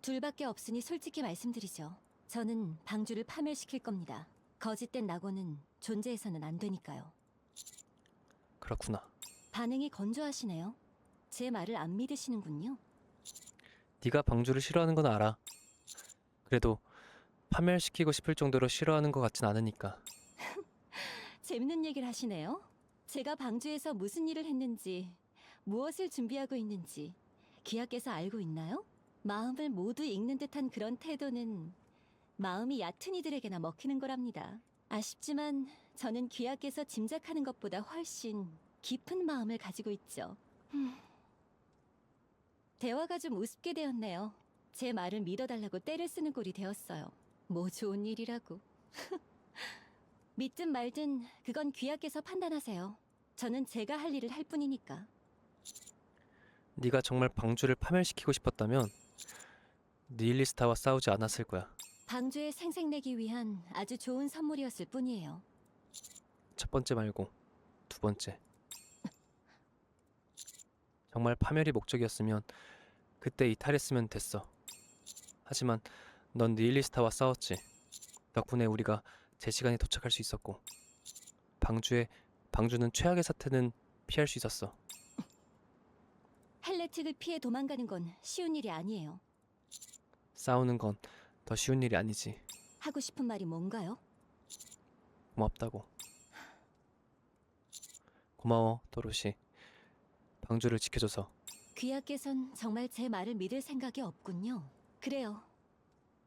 둘밖에 없으니 솔직히 말씀드리죠. 저는 방주를 파멸시킬 겁니다. 거짓된 낙원은 존재해서는 안 되니까요. 그렇구나. 반응이 건조하시네요. 제 말을 안 믿으시는군요. 네가 방주를 싫어하는 건 알아. 그래도 파멸시키고 싶을 정도로 싫어하는 것 같진 않으니까. 재밌는 얘기를 하시네요. 제가 방주에서 무슨 일을 했는지, 무엇을 준비하고 있는지 기하께서 알고 있나요? 마음을 모두 읽는 듯한 그런 태도는 마음이 얕은 이들에게나 먹히는 거랍니다. 아쉽지만 저는 귀하께서 짐작하는 것보다 훨씬 깊은 마음을 가지고 있죠. 대화가 좀 우습게 되었네요. 제 말을 믿어달라고 떼를 쓰는 꼴이 되었어요. 뭐 좋은 일이라고. 믿든 말든 그건 귀하께서 판단하세요. 저는 제가 할 일을 할 뿐이니까. 네가 정말 방주를 파멸시키고 싶었다면 니힐리스타와 싸우지 않았을 거야. 방주에 생색내기 위한 아주 좋은 선물이었을 뿐이에요. 첫 번째 말고 두 번째. 정말 파멸이 목적이었으면 그때 이탈했으면 됐어. 하지만 넌 니힐리스타와 싸웠지. 덕분에 우리가 제 시간에 도착할 수 있었고 방주는 최악의 사태는 피할 수 있었어. 헬레틱을 피해 도망가는 건 쉬운 일이 아니에요. 싸우는 건 더 쉬운 일이 아니지. 하고 싶은 말이 뭔가요? 고맙다고. 고마워, 도로시. 방주를 지켜줘서. 귀하께선 정말 제 말을 믿을 생각이 없군요. 그래요.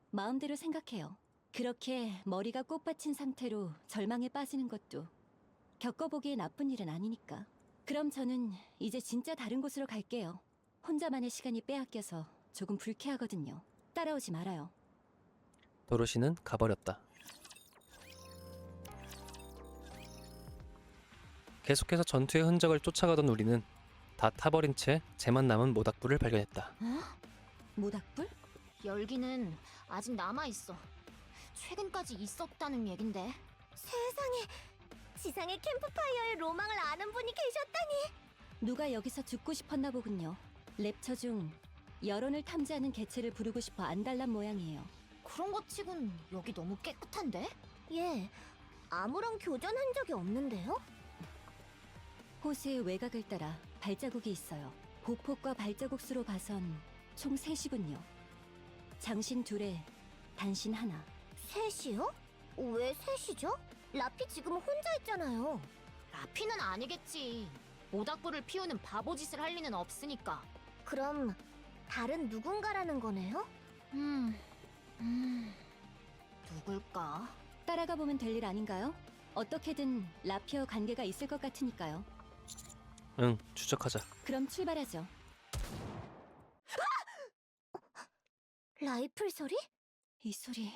마음대로 생각해요. 그렇게 머리가 꽃받친 상태로 절망에 빠지는 것도 겪어보기에 나쁜 일은 아니니까. 그럼 저는 이제 진짜 다른 곳으로 갈게요. 혼자만의 시간이 빼앗겨서 조금 불쾌하거든요. 따라오지 말아요. 도로시는 가버렸다. 계속해서 전투의 흔적을 쫓아가던 우리는 다 타버린 채 쟤만 남은 모닥불을 발견했다. 모닥불? 열기는 아직 남아있어. 최근까지 있었다는 얘긴데. 세상에, 지상의 캠프파이어의 로망을 아는 분이 계셨다니. 누가 여기서 죽고 싶었나 보군요. 랩처 중 여론을 탐지하는 개체를 부르고 싶어 안달난 모양이에요. 그런 것 치곤 여기 너무 깨끗한데? 예, 아무런 교전한 적이 없는데요? 호수의 외곽을 따라 발자국이 있어요. 보폭과 발자국 수로 봐선 총 3이군요. 장신 2에 단신 1. 셋이요? 왜 셋이죠? 라피 지금 혼자 있잖아요. 라피는 아니겠지. 모닥불을 피우는 바보짓을 할 리는 없으니까. 그럼 다른 누군가라는 거네요? 누굴까? 따라가 보면 될 일 아닌가요? 어떻게든 라피와 관계가 있을 것 같으니까요. 응, 추적하자. 그럼 출발하죠. 라이플 소리? 이 소리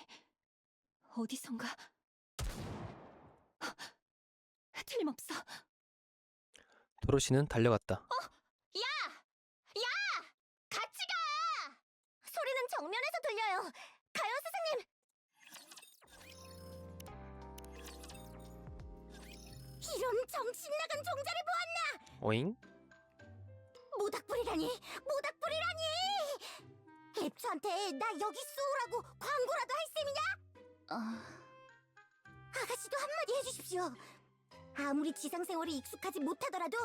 어디선가? 틀림없어. 도로시는 달려갔다. 같이 가! 소리는 정면에서 들려요. 가요, 스승님! 이런 정신 나간 종자를 보았나! 오잉? 모닥불이라니! 모닥불이라니! 랩처한테 나 여기 쏘라고 광고라도 할 셈이냐? 아가씨도 한마디 해주십시오. 아무리 지상생활이 익숙하지 못하더라도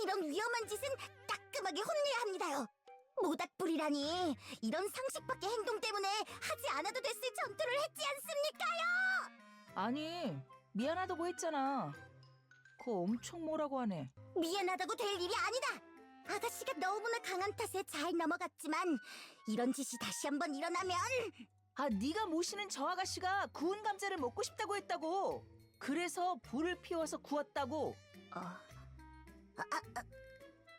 이런 위험한 짓은 따끔하게 혼내야 합니다요. 모닥불이라니 이런 상식 밖의 행동 때문에 하지 않아도 됐을 전투를 했지 않습니까요? 아니, 미안하다고 했잖아. 그거 엄청 뭐라고 하네. 미안하다고 될 일이 아니다. 아가씨가 너무나 강한 탓에 잘 넘어갔지만 이런 짓이 다시 한번 일어나면 아, 네가 모시는 저 아가씨가 구운 감자를 먹고 싶다고 했다고. 그래서 불을 피워서 구웠다고.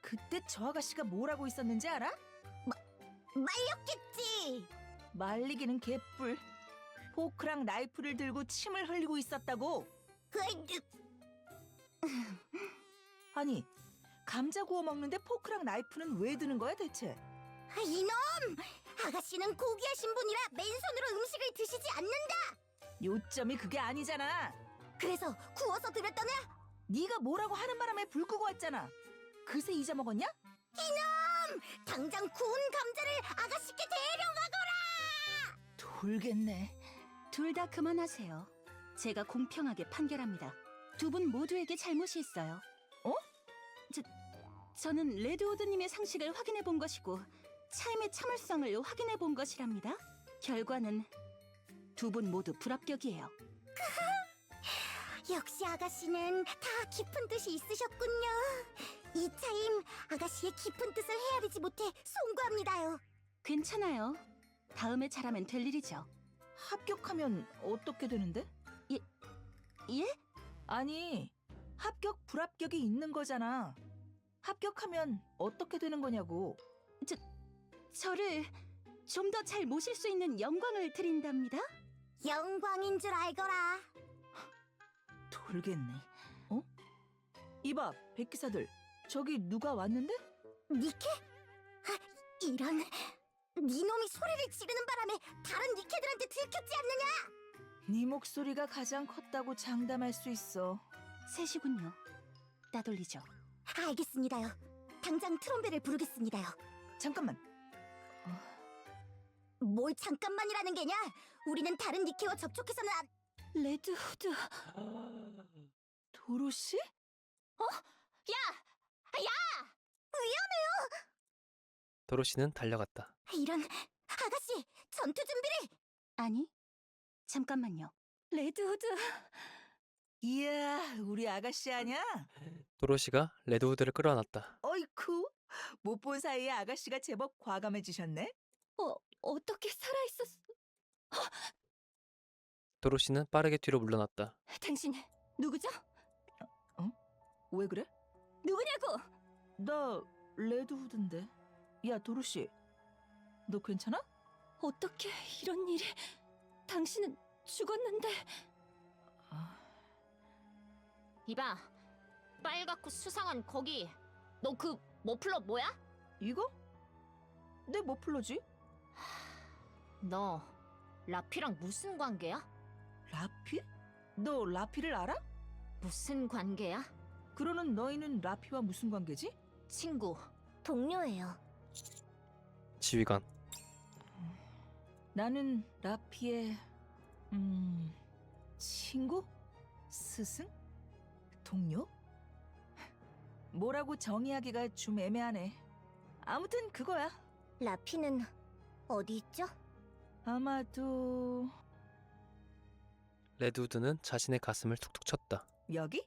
그때 저 아가씨가 뭐라고 있었는지 알아? 말렸겠지. 말리기는 개뿔. 포크랑 나이프를 들고 침을 흘리고 있었다고. 아니, 감자 구워 먹는데 포크랑 나이프는 왜 드는 거야 대체? 이놈! 아가씨는 고귀하신 분이라 맨손으로 음식을 드시지 않는다. 요점이 그게 아니잖아. 그래서 구워서 드렸더냐? 네가 뭐라고 하는 바람에 불 끄고 왔잖아. 그새 잊어먹었냐? 이놈! 당장 구운 감자를 아가씨께 대령하거라! 돌겠네. 둘 다 그만하세요. 제가 공평하게 판결합니다. 두 분 모두에게 잘못이 있어요. 어? 저는 레드우드님의 상식을 확인해 본 것이고 차임의 참을성을 확인해 본 것이랍니다. 결과는 두 분 모두 불합격이에요. 역시 아가씨는 다 깊은 뜻이 있으셨군요. 이 차임 아가씨의 깊은 뜻을 헤아리지 못해 송구합니다요. 괜찮아요. 다음에 잘하면 될 일이죠. 합격하면 어떻게 되는데? 예? 아니, 합격, 불합격이 있는 거잖아. 합격하면 어떻게 되는 거냐고. 저를 좀 더 잘 모실 수 있는 영광을 드린답니다. 영광인 줄 알거라. 돌겠네. 어? 이봐, 백기사들. 저기 누가 왔는데? 니케? 아, 이런... 니놈이 소리를 지르는 바람에 다른 니케들한테 들켰지 않느냐? 네 목소리가 가장 컸다고 장담할 수 있어. 셋이군요. 따돌리죠. 알겠습니다요. 당장 트롬벨을 부르겠습니다요. 잠깐만. 뭘 잠깐만이라는 게냐? 우리는 다른 니케와 접촉해서는 안... 레드후드. 도로시? 도로시는 달려갔다. 이런... 아가씨! 전투 준비를! 아니, 잠깐만요. 레드후드. 이야, 우리 아가씨 아냐? 도로시가 레드우드를 끌어안았다. 어이쿠, 못 본 사이에 아가씨가 제법 과감해지셨네? 어떻게 살아있었어? 도로시는 빠르게 뒤로 물러났다. 당신 누구죠? 왜 그래? 누구냐고? 나 레드후드인데. 야, 도로시, 너 괜찮아? 어떻게 이런 일이? 당신은 죽었는데. 이봐, 빨갛고 수상한 거기. 너 그 머플러 뭐야? 이거? 내 머플러지? 너 라피랑 무슨 관계야? 라피? 너 라피를 알아? 무슨 관계야? 그러는 너희는 라피와 무슨 관계지? 친구. 동료예요. 지휘관. 나는 라피의 친구? 스승? 동료? 뭐라고 정의하기가 좀 애매하네. 아무튼 그거야. 라피는 어디 있죠? 아마도 레드우드는 자신의 가슴을 툭툭 쳤다. 여기?